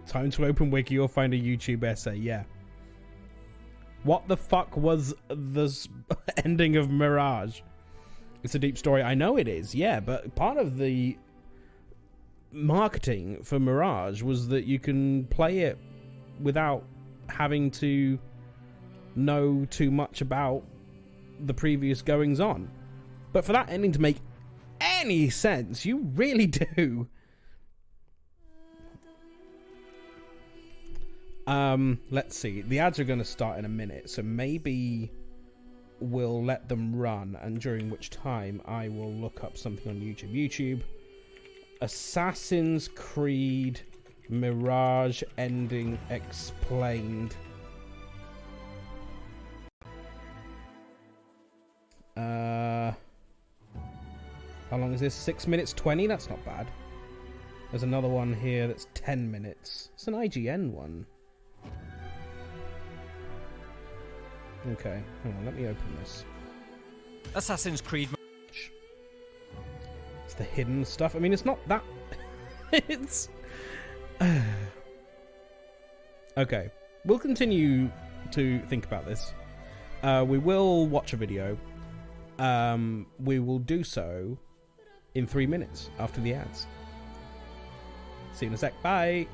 Time to open wiki or find a YouTube essay, yeah. What the fuck was the ending of Mirage? It's a deep story. I know it is, yeah, but part of the marketing for Mirage was that you can play it without having to know too much about the previous goings on. But for that ending to make any sense, you really do. Let's see. The ads are going to start in a minute, so maybe we'll let them run, and during which time I will look up something on YouTube. YouTube, Assassin's Creed Mirage ending explained. How long is this? 6 minutes 20? That's not bad. There's another one here that's 10 minutes. It's an IGN one. Okay, hang on, let me open this. Assassin's Creed. It's the hidden stuff. I mean, it's not that... it's... Okay, we'll continue to think about this. We will watch a video. We will do so in 3 minutes after the ads. See you in a sec. Bye!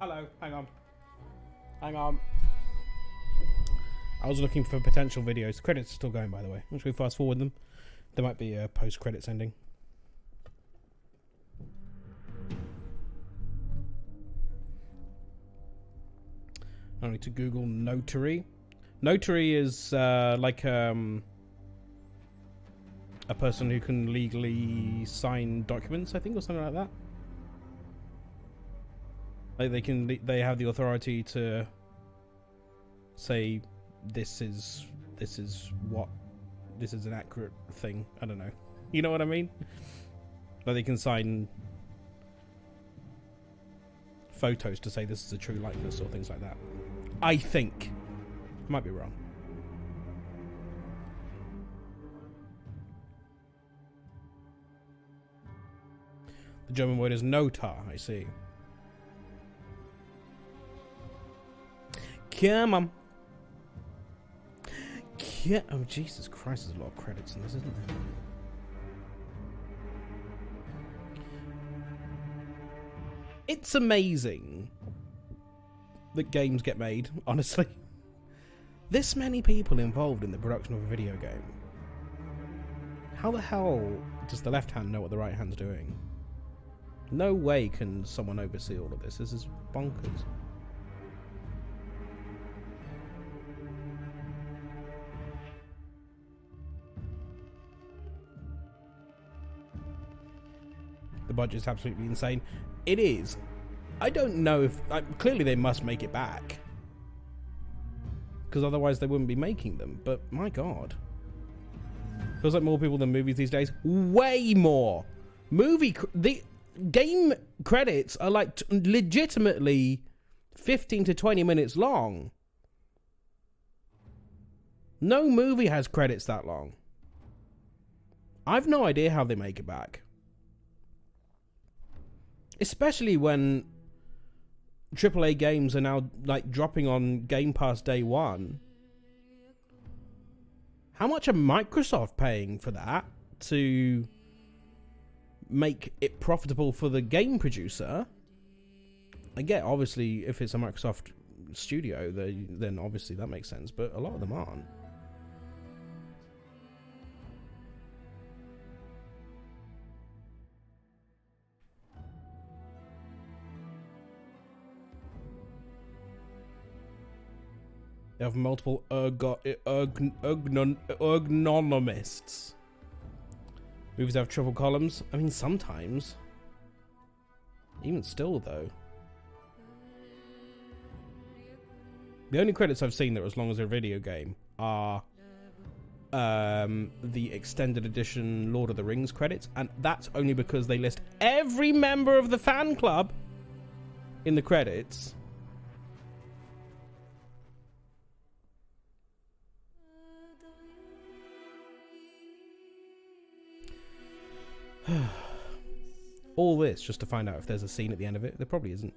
Hello, hang on. Hang on. I was looking for potential videos. The credits are still going, by the way. Once we fast forward them, there might be a post-credits ending. I need to Google notary. Notary is like a person who can legally sign documents, I think, or something like that. Like they have the authority to say this is an accurate thing. I don't know. You know what I mean? Like they can sign photos to say this is a true likeness or things like that. I think. Might be wrong. The German word is Notar, I see. Come on. Yeah. Oh, Jesus Christ, there's a lot of credits in this, isn't there? It's amazing that games get made, honestly. This many people involved in the production of a video game. How the hell does the left hand know what the right hand's doing? No way can someone oversee all of this. This is bonkers. The budget's absolutely insane. It is. I don't know if... clearly they must make it back. Because otherwise they wouldn't be making them. But my god. Feels like more people than movies these days. Way more. The game credits are like legitimately 15 to 20 minutes long. No movie has credits that long. I've no idea how they make it back. Especially when AAA games are now like dropping on Game Pass day one. How much are Microsoft paying for that to make it profitable for the game producer? I get, obviously, if it's a Microsoft studio, then obviously that makes sense, but a lot of them aren't. They have multiple ergonomists. Movies have triple columns. I mean, sometimes. Even still, though. The only credits I've seen that are as long as a video game are the extended edition Lord of the Rings credits, and that's only because they list every member of the fan club in the credits. All this just to find out if there's a scene at the end of it. There probably isn't.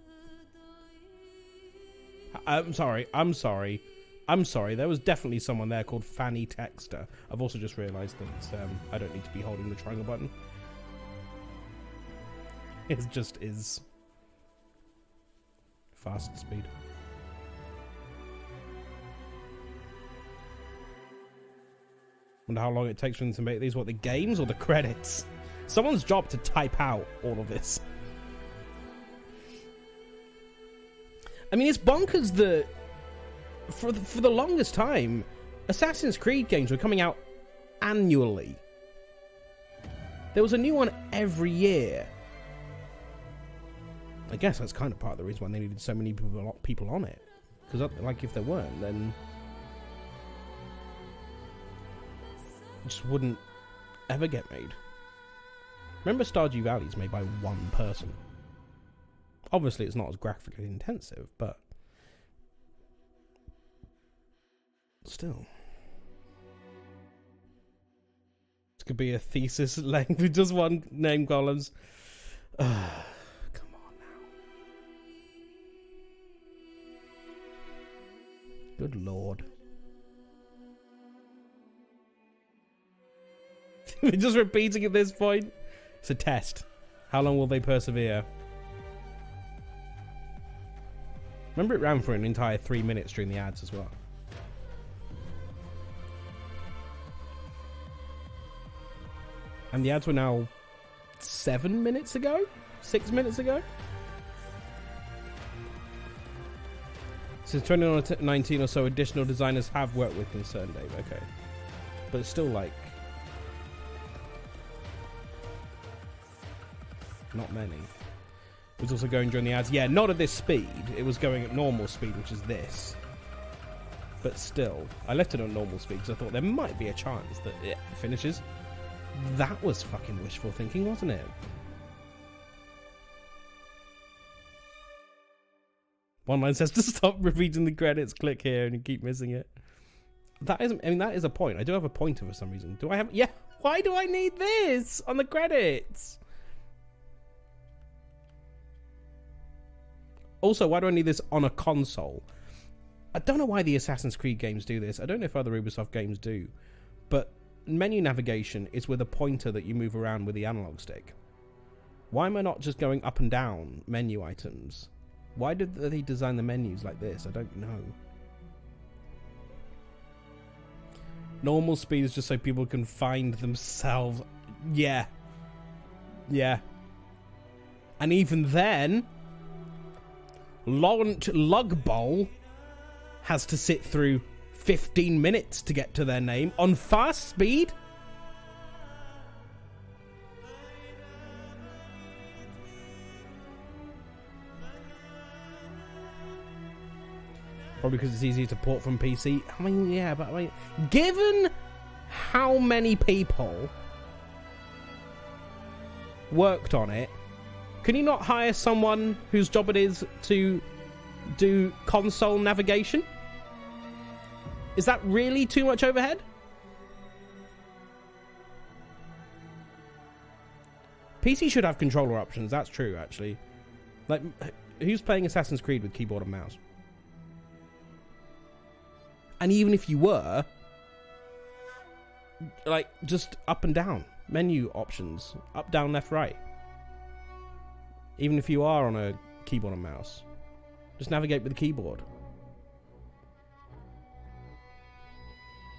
I'm sorry. There was definitely someone there called Fanny Texter. I've also just realised that I don't need to be holding the triangle button. It just is fast speed. Wonder how long it takes for them to make these. What, the games or the credits? Someone's job to type out all of this. I mean, it's bonkers that for the longest time, Assassin's Creed games were coming out annually. There was a new one every year. I guess that's kind of part of the reason why they needed so many people on it. Because, like, if there weren't, then it just wouldn't ever get made. Remember, Stardew Valley is made by one person. Obviously, it's not as graphically intensive, but still. This could be a thesis length with just one name columns. Come on now. Good lord. We're just repeating at this point. It's a test. How long will they persevere? Remember, it ran for an entire 3 minutes during the ads as well. And the ads were now 7 minutes ago? 6 minutes ago? Since 2019 or so, additional designers have worked with Concern Dave. Okay. But it's still like... not many. It was also going during the ads. Yeah, not at this speed. It was going at normal speed, which is this. But still, I left it on normal speed because I thought there might be a chance that it finishes. That was fucking wishful thinking, wasn't it? One line says to stop repeating the credits, click here, and you keep missing it. That is, I mean, that is a point. I do have a pointer for some reason. Do I have... yeah, why do I need this on the credits? Also, why do I need this on a console? I don't know why the Assassin's Creed games do this. I don't know if other Ubisoft games do. But menu navigation is with a pointer that you move around with the analog stick. Why am I not just going up and down menu items? Why did they design the menus like this? I don't know. Normal speed is just so people can find themselves. Yeah. Yeah. And even then, Lug Bowl has to sit through 15 minutes to get to their name on fast speed. Probably because it's easier to port from PC. I mean, yeah, but I mean, given how many people worked on it, can you not hire someone whose job it is to do console navigation? Is that really too much overhead? PC should have controller options, that's true, actually. Like, who's playing Assassin's Creed with keyboard and mouse? And even if you were, like, just up and down menu options, up, down, left, right. Even if you are on a keyboard and mouse, just navigate with the keyboard.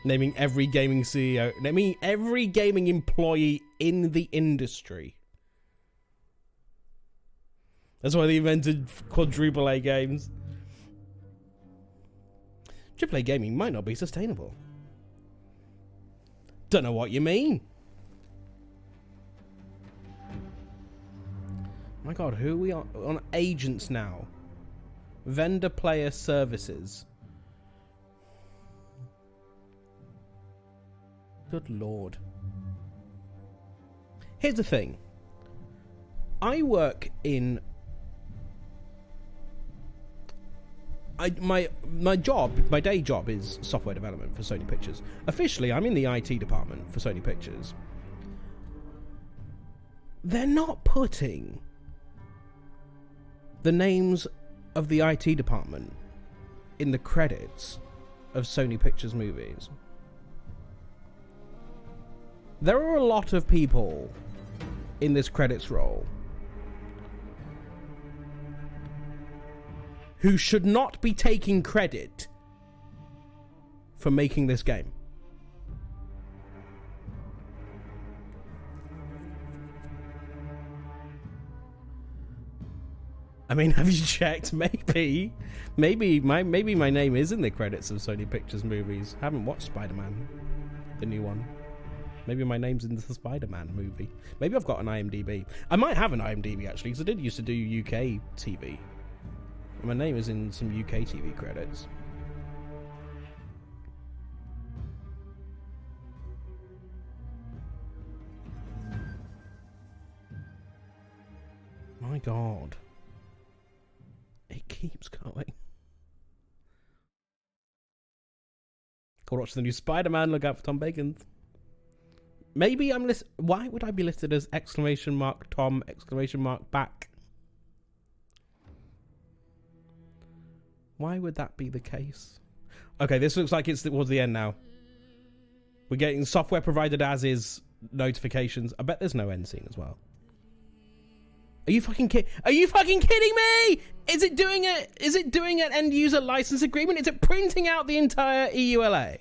Naming every gaming CEO, naming every gaming employee in the industry. That's why they invented quadruple A games. AAA gaming might not be sustainable. Don't know what you mean. My god, who are we on agents now? Vendor player services. Good lord. Here's the thing. I work in my day job is software development for Sony Pictures. Officially, I'm in the IT department for Sony Pictures. They're not putting the names of the IT department in the credits of Sony Pictures movies. There are a lot of people in this credits roll who should not be taking credit for making this game. I mean, have you checked? Maybe my name is in the credits of Sony Pictures movies. I haven't watched Spider-Man, the new one. Maybe my name's in the Spider-Man movie. Maybe I've got an IMDb. I might have an IMDb actually, because I did used to do UK TV. My name is in some UK TV credits. My god. It keeps going. Go watch the new Spider-Man, look out for Tom Bacon. Maybe I'm why would I be listed as !Tom back? Why would that be the case? Okay, this looks like it's towards the end now. We're getting software provided as is notifications. I bet there's no end scene as well. Are you fucking kidding me? Is it doing an end user license agreement? Is it printing out the entire EULA?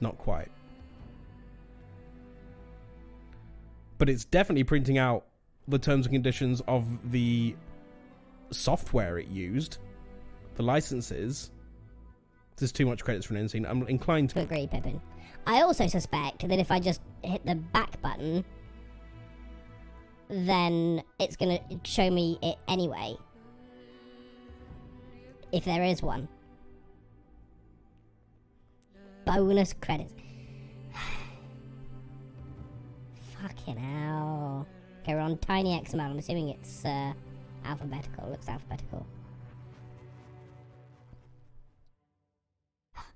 Not quite. But it's definitely printing out the terms and conditions of the software it used, the licenses. There's too much credits for an end scene. I'm inclined to agree, Pippin. I also suspect that if I just hit the back button, then it's going to show me it anyway. If there is one. Bonus credits. Fucking hell. Okay, we're on Tiny XML. I'm assuming it's alphabetical. Looks alphabetical.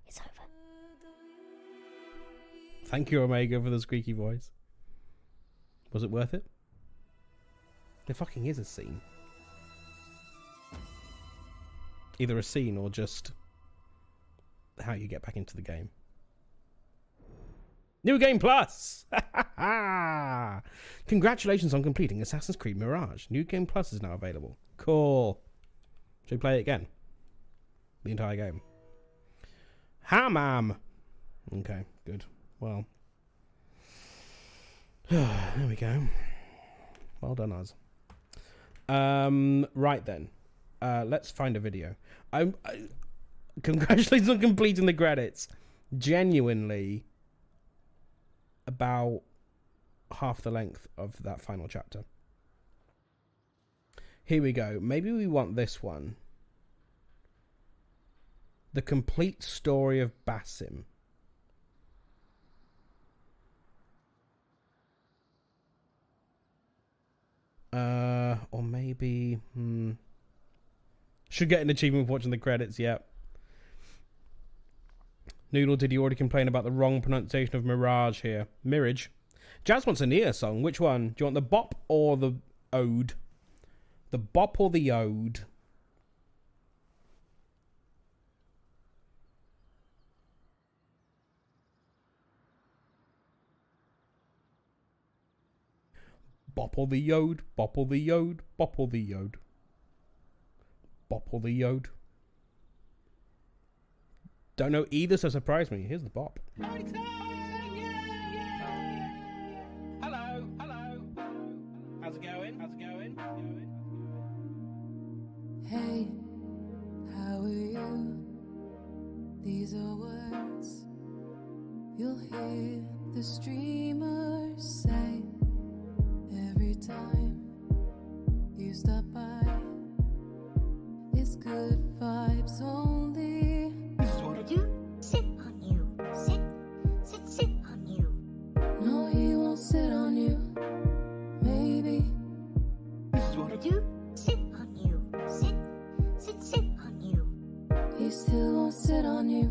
It's over. Thank you, Omega, for the squeaky voice. Was it worth it? There fucking is a scene. either a scene or just how you get back into the game. New Game Plus! Congratulations on completing Assassin's Creed Mirage. New Game Plus is now available. Cool. Should we play it again? The entire game. Hammam! Okay, good. Well. There we go. Well done, us. Right then. Let's find a video. Congratulations on completing the credits. Genuinely about half the length of that final chapter. Here we go. Maybe we want this one. The complete story of Basim. Or maybe... Should get an achievement for watching the credits, yep. Noodle, did you already complain about the wrong pronunciation of Mirage here? Mirage. Jazz wants a Nia song. Which one? Do you want the bop or the ode? The bop or the ode? Bop or the ode? Bop or the ode? Bop or the ode? Bop or the ode? Don't know either, so surprise me. Here's the bop. Hello, hello. How's it going? How's it going? Hey, how are you? These are words you'll hear the streamers say every time you stop by. It's good vibes only. What to do? Sit on you. Sit on you. No, he won't sit on you. Maybe. What to do? Sit on you. Sit on you. He still won't sit on you.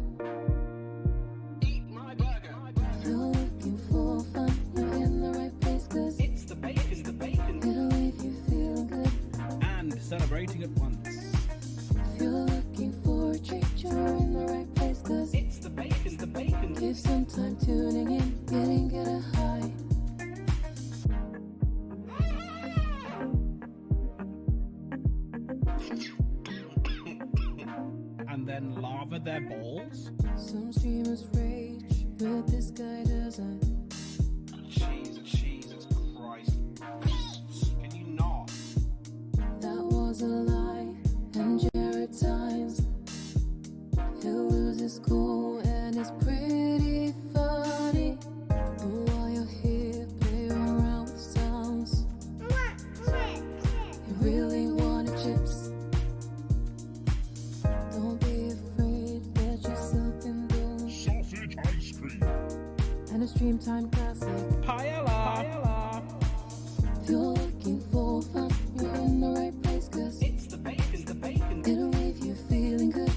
Eat my burger. If you're looking for fun, you're in the right place, 'cause It's the bacon. it'll leave you feeling good. And celebrating at once. If you're looking for a treat, you're in the right place, 'cause It's the bacon. give some time tuning in, get a high. And then lava their balls? Some streamers rage, but this guy doesn't. Jesus Christ. Can you not? That was a lie, and Jared times he'll lose his cool, and it's pretty funny. But while you're here, play around with sounds. You really wanted chips? Don't be afraid, get yourself in those. Sausage ice cream. And a stream time classic. Paella. If you're looking for fun, you're in the right place, 'cause It's the bacon. it'll leave you feeling good.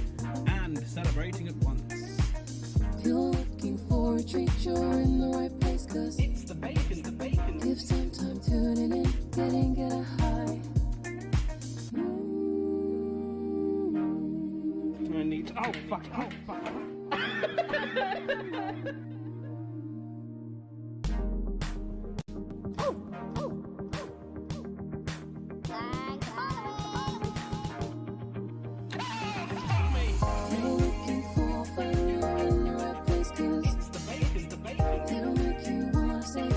And celebrating at once. If you're looking for a treat, you're in the right place, 'cause It's the bacon. give some time tuning in, get a high. I need to... Oh, fuck. If you're looking for fun, you're in the right place, 'cause It's the bacon. it'll make you wanna say.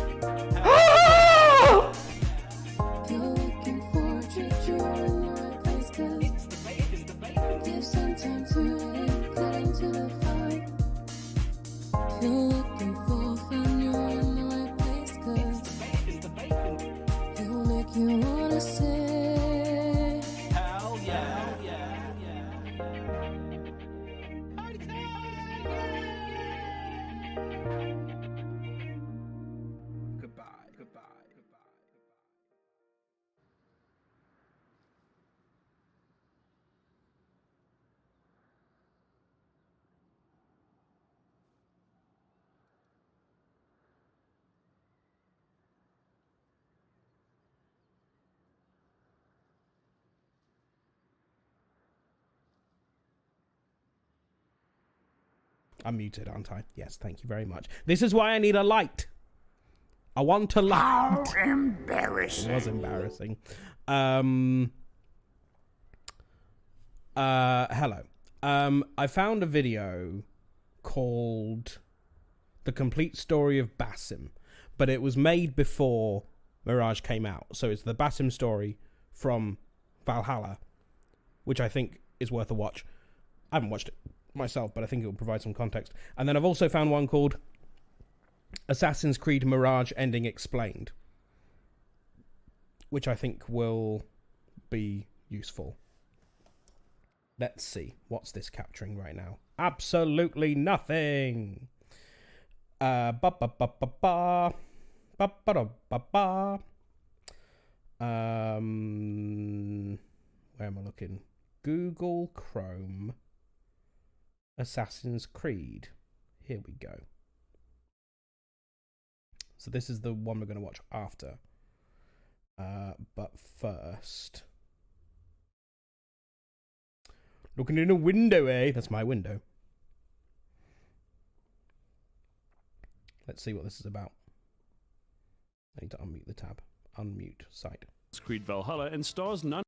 If you're looking for a treat, you're in the right place, 'cause It's the bacon. give some time tuning in, get into the vibe. If you're I'm muted, aren't I? Yes, thank you very much. This is why I need a light. I want a light. How embarrassing. It was embarrassing. Hello. I found a video called The Complete Story of Basim, but it was made before Mirage came out. So it's the Basim story from Valhalla, which I think is worth a watch. I haven't watched it myself, but I think it will provide some context. And then I've also found one called Assassin's Creed Mirage Ending Explained, which I think will be useful. Let's see. What's this capturing right now? Absolutely nothing. Where am I looking? Google Chrome. Assassin's Creed. Here we go. So this is the one we're going to watch after. But first... Looking in a window, eh? That's my window. Let's see what this is about. I need to unmute the tab. Unmute site. Assassin's Creed Valhalla and stars none.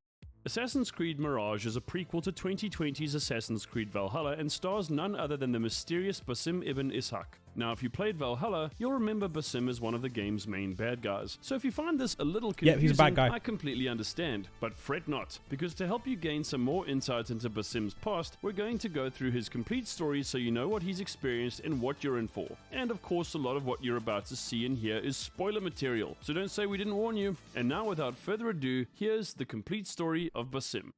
Assassin's Creed Mirage is a prequel to 2020's Assassin's Creed Valhalla and stars none other than the mysterious Basim ibn Ishaq. Now, if you played Valhalla, you'll remember Basim as one of the game's main bad guys. So if you find this a little confusing, he's a bad guy. I completely understand. But fret not, because to help you gain some more insight into Basim's past, we're going to go through his complete story so you know what he's experienced and what you're in for. And of course, a lot of what you're about to see and hear is spoiler material, so don't say we didn't warn you. And now, without further ado, here's the complete story of Basim.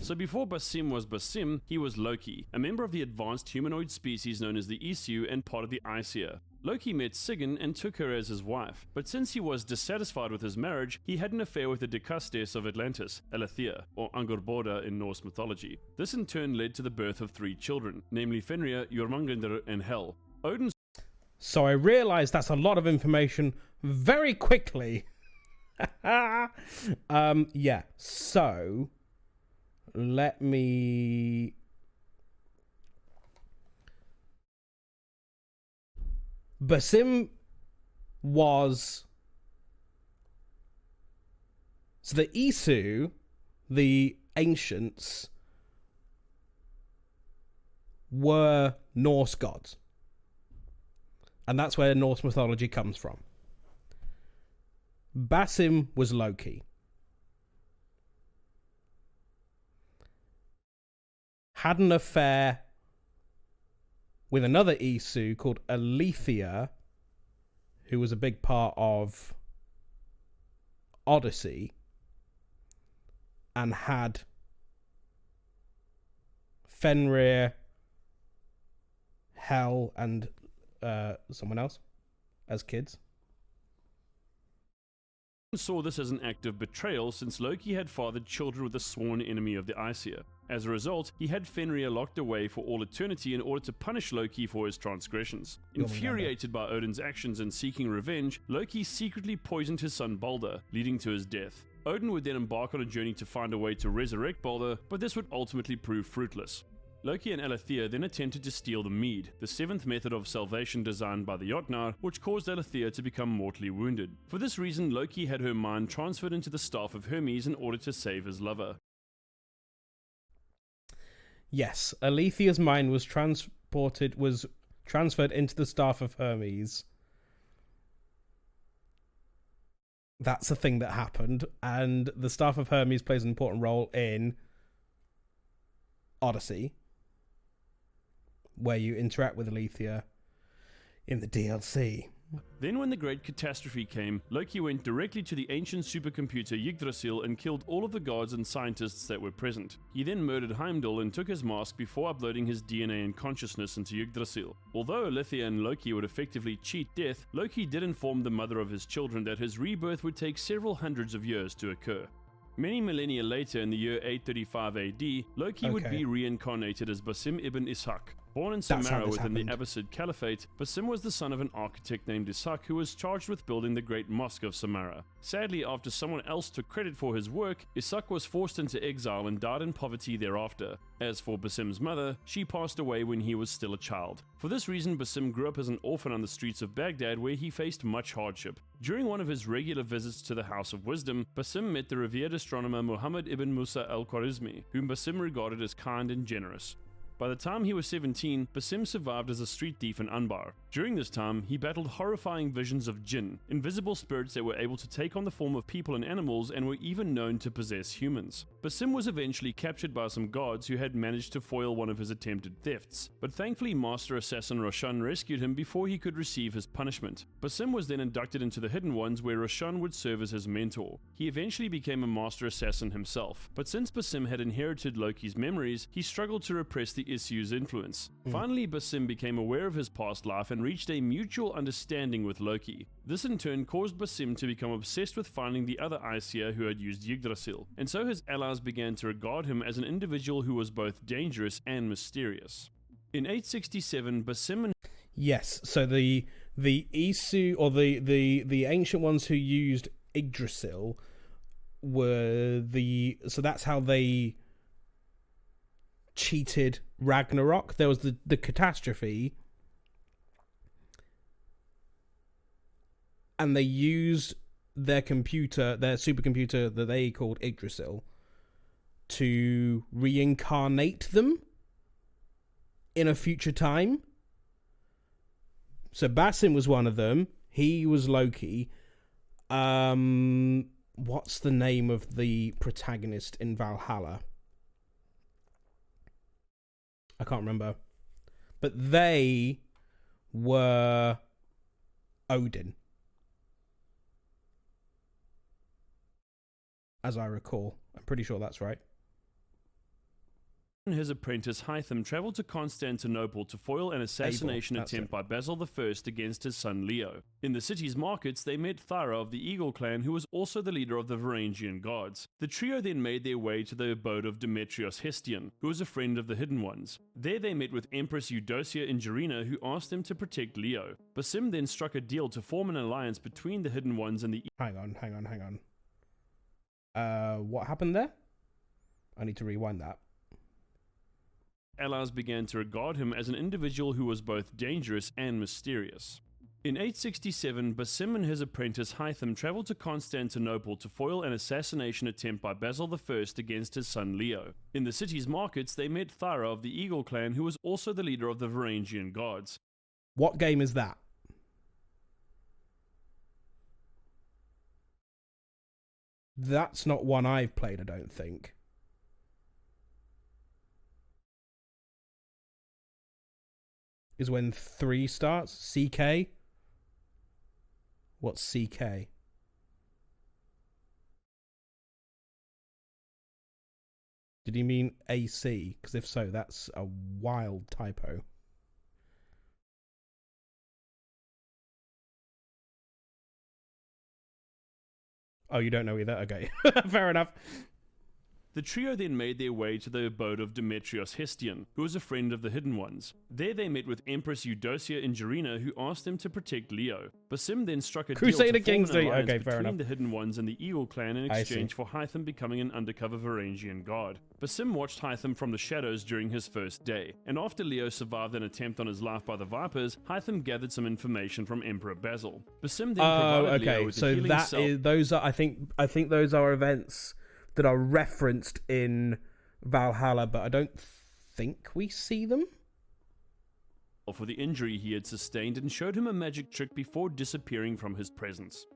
So before Basim was Basim, he was Loki, a member of the advanced humanoid species known as the Isu and part of the Aesir. Loki met Sigyn and took her as his wife, but since he was dissatisfied with his marriage, he had an affair with the Decustes of Atlantis, Alethea, or Angerboda in Norse mythology. This in turn led to the birth of 3 children, namely Fenrir, Jormungandr, and Hel. Odin... So I realised that's a lot of information very quickly. Yeah, so... Let me... Basim was... So the Isu, the ancients, were Norse gods. And that's where Norse mythology comes from. Basim was Loki. Had an affair with another Isu called Alethea, who was a big part of Odyssey, and had Fenrir, Hel, and someone else as kids. Saw this as an act of betrayal since Loki had fathered children with a sworn enemy of the Aesir. As a result, he had Fenrir locked away for all eternity in order to punish Loki for his transgressions. Infuriated by Odin's actions and seeking revenge, Loki secretly poisoned his son Balder, leading to his death. Odin would then embark on a journey to find a way to resurrect Balder, but this would ultimately prove fruitless. Loki and Alethea then attempted to steal the Mead, the 7th method of salvation designed by the Jotnar, which caused Alethea to become mortally wounded. For this reason, Loki had her mind transferred into the Staff of Hermes in order to save his lover. Yes, Alethea's mind was transferred into the Staff of Hermes. That's a thing that happened, and the Staff of Hermes plays an important role in Odyssey, where you interact with Alethea in the DLC. Then when the Great Catastrophe came, Loki went directly to the ancient supercomputer Yggdrasil and killed all of the gods and scientists that were present. He then murdered Heimdall and took his mask before uploading his DNA and consciousness into Yggdrasil. Although Alethea and Loki would effectively cheat death, Loki did inform the mother of his children that his rebirth would take several hundreds of years to occur. Many millennia later, in the year 835 AD, Loki would be reincarnated as Basim ibn Ishaq. Born in That's how Samarra this within happened. the Abbasid Caliphate, Basim was the son of an architect named Ishaq who was charged with building the Great Mosque of Samarra. Sadly, after someone else took credit for his work, Ishaq was forced into exile and died in poverty thereafter. As for Basim's mother, she passed away when he was still a child. For this reason, Basim grew up as an orphan on the streets of Baghdad where he faced much hardship. During one of his regular visits to the House of Wisdom, Basim met the revered astronomer Muhammad ibn Musa al-Khwarizmi, whom Basim regarded as kind and generous. By the time he was 17, Basim survived as a street thief in Anbar. During this time, he battled horrifying visions of jinn, invisible spirits that were able to take on the form of people and animals and were even known to possess humans. Basim was eventually captured by some guards who had managed to foil one of his attempted thefts, but thankfully Master Assassin Roshan rescued him before he could receive his punishment. Basim was then inducted into the Hidden Ones where Roshan would serve as his mentor. He eventually became a Master Assassin himself, but since Basim had inherited Loki's memories, he struggled to repress the issue's influence. Finally, Basim became aware of his past life and reached a mutual understanding with Loki. This in turn caused Basim to become obsessed with finding the other Aesir who had used Yggdrasil, and so his allies began to regard him as an individual who was both dangerous and mysterious. In 867, Basim and Yes, so the Isu, or the ancient ones who used Yggdrasil were so that's how they cheated Ragnarok. There was the catastrophe, and they used their supercomputer that they called Yggdrasil, to reincarnate them in a future time. So Basim was one of them. He was Loki. What's the name of the protagonist in Valhalla? I can't remember. But they were Odin, as I recall. I'm pretty sure that's right. his apprentice Hytham traveled to Constantinople to foil an assassination That's attempt by Basil I against his son Leo. In the city's markets, they met Thyra of the Eagle clan, who was also the leader of the Varangian gods. The trio then made their way to the abode of Demetrios Hestian, who was a friend of the Hidden Ones. There they met with Empress Eudocia Ingerina, who asked them to protect Leo. Basim then struck a deal to form an alliance between the Hidden Ones and the... Hang on. What happened there? I need to rewind that. Allies began to regard him as an individual who was both dangerous and mysterious. In 867, Basim and his apprentice Hytham traveled to Constantinople to foil an assassination attempt by Basil I against his son Leo. In the city's markets, they met Thyra of the Eagle clan, who was also the leader of the Varangian gods. What game is that? That's not one I've played, I don't think. Is when 3 starts? CK? What's CK? Did he mean AC? Because if so, that's a wild typo. Oh, you don't know either? Okay. Fair enough. The trio then made their way to the abode of Demetrios Hestian, who was a friend of the Hidden Ones. There they met with Empress Eudocia Ingerina, who asked them to protect Leo. Basim then struck a Crusader deal to Kings form an 3. alliance Okay, fair between enough. the Hidden Ones and the Eagle clan in I exchange see. for Hytham becoming an undercover Varangian god. Basim watched Hytham from the shadows during his first day, and after Leo survived an attempt on his life by the Vipers, Hytham gathered some information from Emperor Basil. Basim then provided Leo okay. with So a healing that cell. is, those are, I think those are events that are referenced in Valhalla, but I don't think we see them. For the injury he had sustained and showed him a magic trick before disappearing from his presence.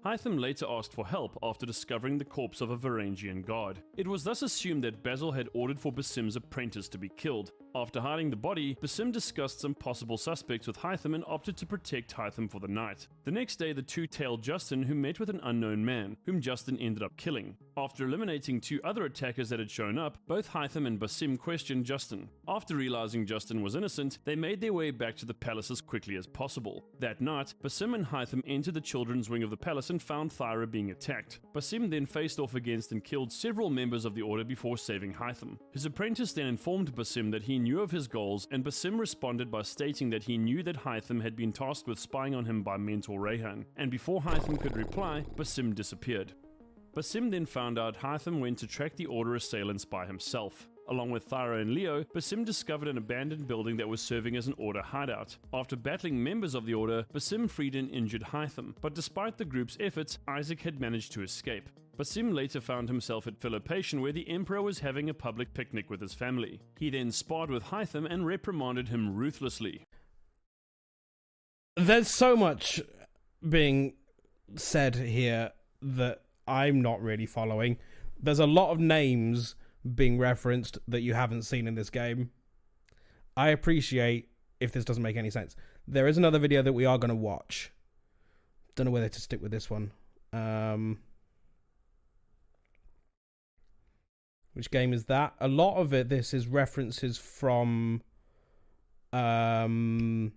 Hytham later asked for help after discovering the corpse of a Varangian god. It was thus assumed that Basil had ordered for Basim's apprentice to be killed. After hiding the body, Basim discussed some possible suspects with Hytham and opted to protect Hytham for the night. The next day, the two tailed Justin, who met with an unknown man, whom Justin ended up killing. After eliminating 2 other attackers that had shown up, both Hytham and Basim questioned Justin. After realizing Justin was innocent, they made their way back to the palace as quickly as possible. That night, Basim and Hytham entered the children's wing of the palace and found Thyra being attacked. Basim then faced off against and killed several members of the order before saving Hytham. His apprentice then informed Basim that he knew of his goals, and Basim responded by stating that he knew that Hytham had been tasked with spying on him by Mentor Rayhan, and before Hytham could reply, Basim disappeared. Basim then found out Hytham went to track the Order assailants by himself. Along with Thyra and Leo, Basim discovered an abandoned building that was serving as an Order hideout. After battling members of the Order, Basim freed and injured Hytham, but despite the group's efforts, Isaac had managed to escape. Basim later found himself at Philippation, where the Emperor was having a public picnic with his family. He then sparred with Hytham and reprimanded him ruthlessly. There's so much being said here that I'm not really following. There's a lot of names being referenced that you haven't seen in this game. I appreciate if this doesn't make any sense. There is another video that we are going to watch. Don't know whether to stick with this one. Which game is that? A lot of it, this is references from Valhalla.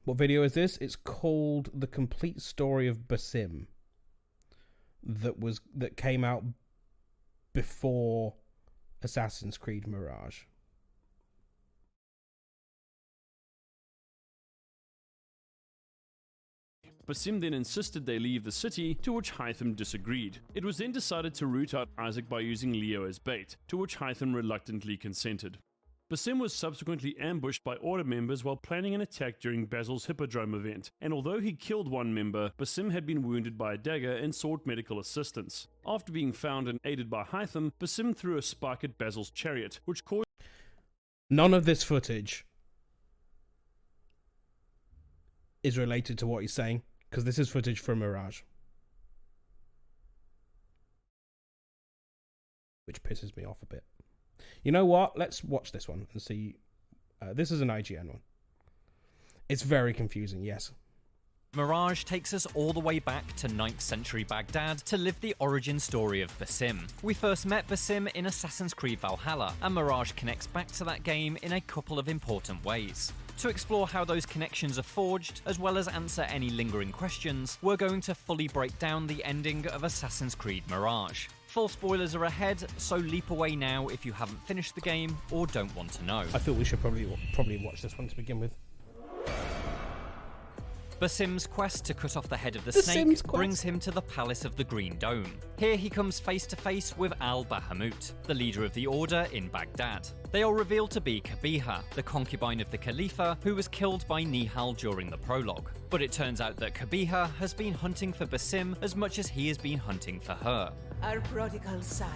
What video is this? It's called The Complete Story of Basim. That came out before Assassin's Creed Mirage. Basim then insisted they leave the city, to which Hytham disagreed. It was then decided to root out Isaac by using Leo as bait, to which Hytham reluctantly consented. Basim was subsequently ambushed by Order members while planning an attack during Basil's Hippodrome event, and although he killed one member, Basim had been wounded by a dagger and sought medical assistance. After being found and aided by Hytham, Basim threw a spike at Basil's chariot, which caused... None of this footage is related to what he's saying, because this is footage from Mirage. Which pisses me off a bit. You know what? Let's watch this one and see. This is an IGN one. It's very confusing, yes. Mirage takes us all the way back to 9th century Baghdad to live the origin story of Basim. We first met Basim in Assassin's Creed Valhalla, and Mirage connects back to that game in a couple of important ways. To explore how those connections are forged, as well as answer any lingering questions, we're going to fully break down the ending of Assassin's Creed Mirage. Full spoilers are ahead, so leap away now if you haven't finished the game or don't want to know. I thought we should probably watch this one to begin with. Basim's quest to cut off the head of the snake brings him to the Palace of the Green Dome. Here he comes face to face with Al-Bahamut, the leader of the Order in Baghdad. They are revealed to be Kabiha, the concubine of the Khalifa, who was killed by Nihal during the prologue. But it turns out that Kabiha has been hunting for Basim as much as he has been hunting for her. Our prodigal son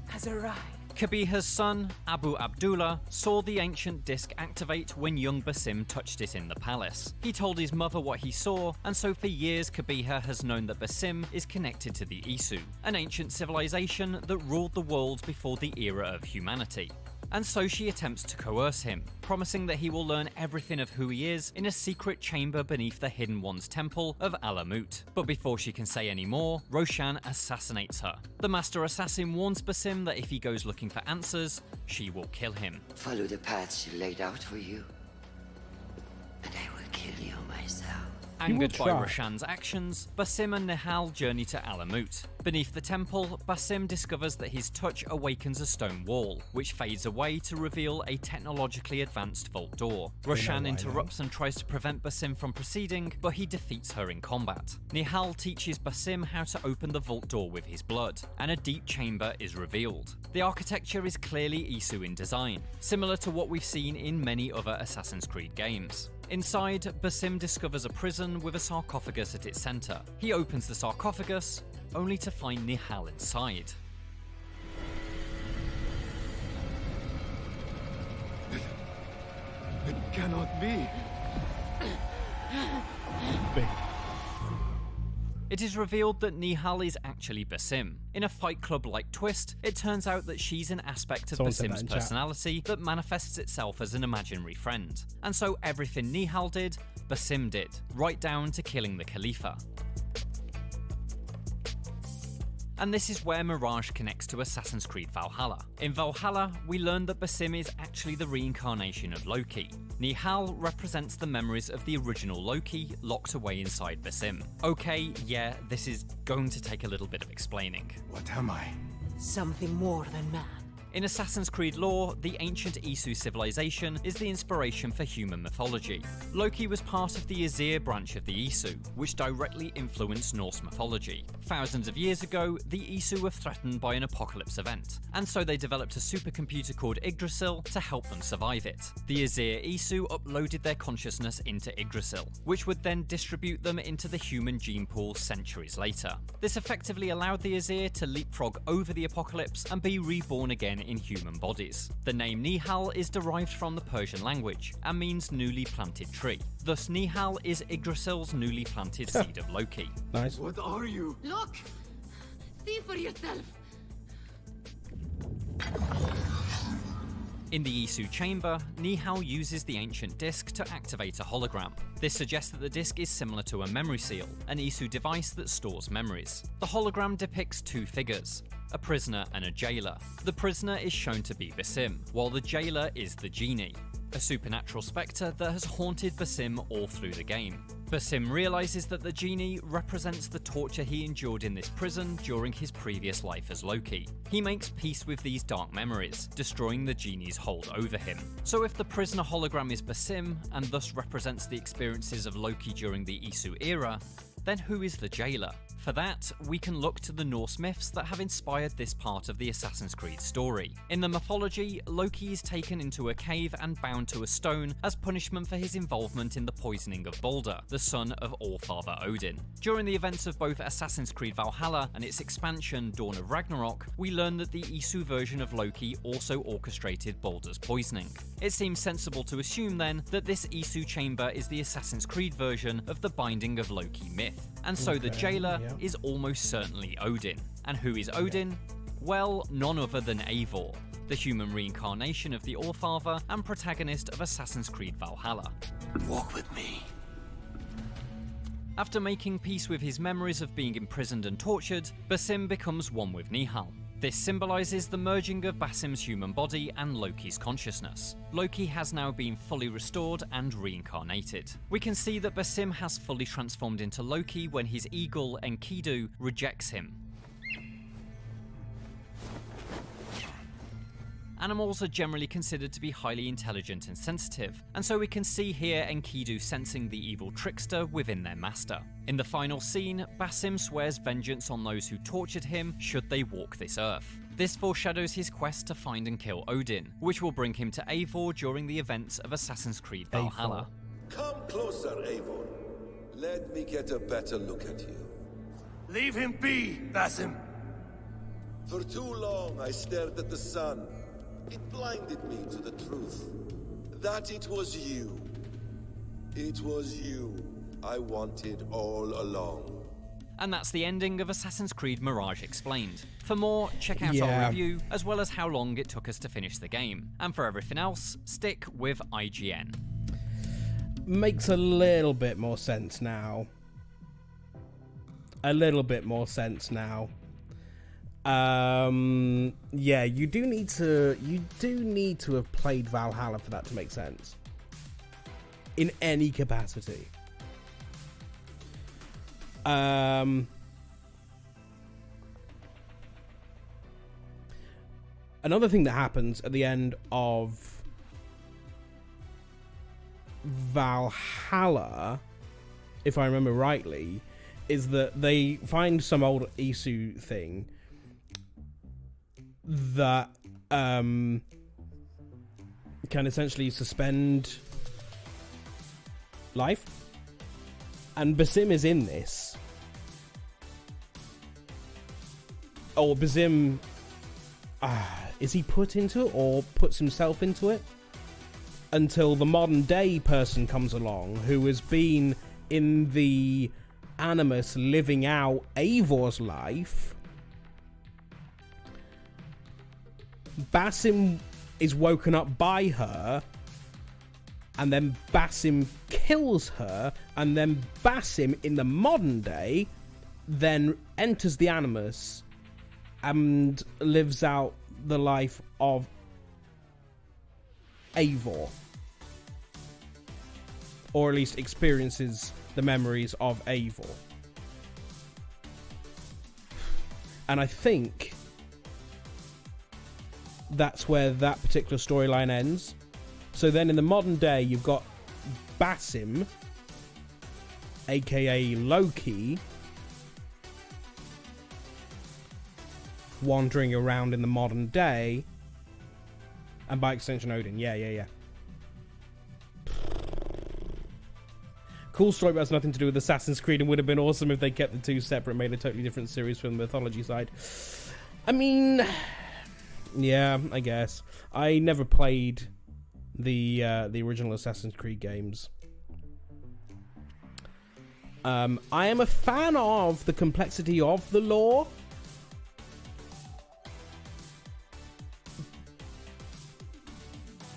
has arrived. Kabiha's son, Abu Abdullah, saw the ancient disc activate when young Basim touched it in the palace. He told his mother what he saw, and so for years Kabiha has known that Basim is connected to the Isu, an ancient civilization that ruled the world before the era of humanity. And so she attempts to coerce him, promising that he will learn everything of who he is in a secret chamber beneath the Hidden One's temple of Alamut. But before she can say any more, Roshan assassinates her. The Master Assassin warns Basim that if he goes looking for answers, she will kill him. Follow the path she laid out for you, and I will kill you myself. Angered by Roshan's actions, Basim and Nihal journey to Alamut. Beneath the temple, Basim discovers that his touch awakens a stone wall, which fades away to reveal a technologically advanced vault door. Roshan interrupts and tries to prevent Basim from proceeding, but he defeats her in combat. Nihal teaches Basim how to open the vault door with his blood, and a deep chamber is revealed. The architecture is clearly Isu in design, similar to what we've seen in many other Assassin's Creed games. Inside, Basim discovers a prison with a sarcophagus at its center. He opens the sarcophagus, only to find Nihal inside. It cannot be. It is revealed that Nihal is actually Basim. In a Fight Club-like twist, it turns out that she's an aspect of Basim's personality that manifests itself as an imaginary friend. And so everything Nihal did, Basim did, right down to killing the Khalifa. And this is where Mirage connects to Assassin's Creed Valhalla. In Valhalla, we learn that Basim is actually the reincarnation of Loki. Nihal represents the memories of the original Loki locked away inside Basim. Okay, yeah, this is going to take a little bit of explaining. What am I? something more than man. In Assassin's Creed lore, the ancient Isu civilization is the inspiration for human mythology. Loki was part of the Aesir branch of the Isu, which directly influenced Norse mythology. Thousands of years ago, the Isu were threatened by an apocalypse event, and so they developed a supercomputer called Yggdrasil to help them survive it. The Aesir Isu uploaded their consciousness into Yggdrasil, which would then distribute them into the human gene pool centuries later. This effectively allowed the Aesir to leapfrog over the apocalypse and be reborn again in human bodies. The name Nihal is derived from the Persian language and means newly planted tree. Thus Nihal is Yggdrasil's newly planted seed of Loki. Nice. What are you? Look! See for yourself! In the Isu chamber, Nihal uses the ancient disc to activate a hologram. This suggests that the disc is similar to a memory seal, an Isu device that stores memories. The hologram depicts two figures, a prisoner and a jailer. The prisoner is shown to be Basim, while the jailer is the genie, a supernatural spectre that has haunted Basim all through the game. Basim realizes that the genie represents the torture he endured in this prison during his previous life as Loki. He makes peace with these dark memories, destroying the genie's hold over him. So if the prisoner hologram is Basim, and thus represents the experiences of Loki during the Isu era, then who is the jailer? For that, we can look to the Norse myths that have inspired this part of the Assassin's Creed story. In the mythology, Loki is taken into a cave and bound to a stone as punishment for his involvement in the poisoning of Baldur, the son of All-Father Odin. During the events of both Assassin's Creed Valhalla and its expansion, Dawn of Ragnarok, we learn that the Isu version of Loki also orchestrated Baldur's poisoning. It seems sensible to assume then that this Isu chamber is the Assassin's Creed version of the Binding of Loki myth, and so the jailer is almost certainly Odin. And who is Odin? Well, none other than Eivor, the human reincarnation of the Allfather and protagonist of Assassin's Creed Valhalla. Walk with me. After making peace with his memories of being imprisoned and tortured, Basim becomes one with Nihal. This symbolizes the merging of Basim's human body and Loki's consciousness. Loki has now been fully restored and reincarnated. We can see that Basim has fully transformed into Loki when his eagle, Enkidu, rejects him. Animals are generally considered to be highly intelligent and sensitive, and so we can see here Enkidu sensing the evil trickster within their master. In the final scene, Basim swears vengeance on those who tortured him should they walk this earth. This foreshadows his quest to find and kill Odin, which will bring him to Eivor during the events of Assassin's Creed Valhalla. Come closer, Eivor. Let me get a better look at you. Leave him be, Basim. For too long I stared at the sun. It blinded me to the truth. That it was you. It was you I wanted all along. And that's the ending of Assassin's Creed Mirage Explained. For more, check out our review, as well as how long it took us to finish the game. And for everything else, stick with IGN. Makes a little bit more sense now. A little bit more sense now. Yeah, you do need to have played Valhalla for that to make sense. In any capacity. Another thing that happens at the end of Valhalla, if I remember rightly, is that they find some old Isu thing that can essentially suspend life, and Basim is in this, or Basim is he put into it or puts himself into it until the modern day person comes along who has been in the Animus living out Eivor's life. Basim is woken up by her, and then Basim kills her, and then Basim in the modern day then enters the Animus and lives out the life of Eivor, or at least experiences the memories of Eivor. And I think that's where that particular storyline ends. So then in the modern day, you've got Basim, aka Loki, wandering around in the modern day, and by extension Odin. Yeah. Cool story, but has nothing to do with Assassin's Creed, and would have been awesome if they kept the two separate, made a totally different series from the mythology side. I mean, yeah, I guess. I never played the original Assassin's Creed games. I am a fan of the complexity of the lore.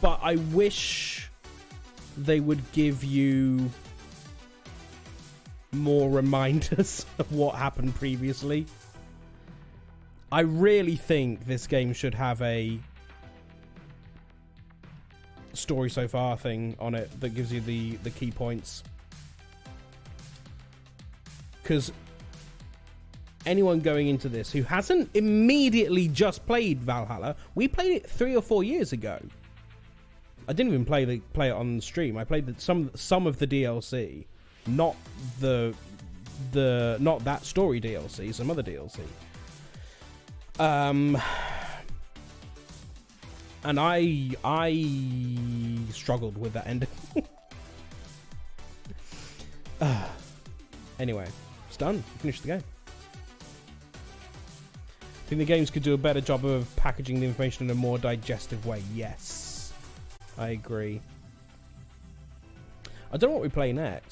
But I wish they would give you more reminders of what happened previously. I really think this game should have a story so far thing on it that gives you the key points. Because anyone going into this who hasn't immediately just played Valhalla, we played it 3 or 4 years ago. I didn't even play it on the stream. I played some of the DLC, not not that story DLC, some other DLC. And I struggled with that ending. Anyway, it's done. Finished the game. I think the games could do a better job of packaging the information in a more digestive way. Yes, I agree. I don't know what we play next.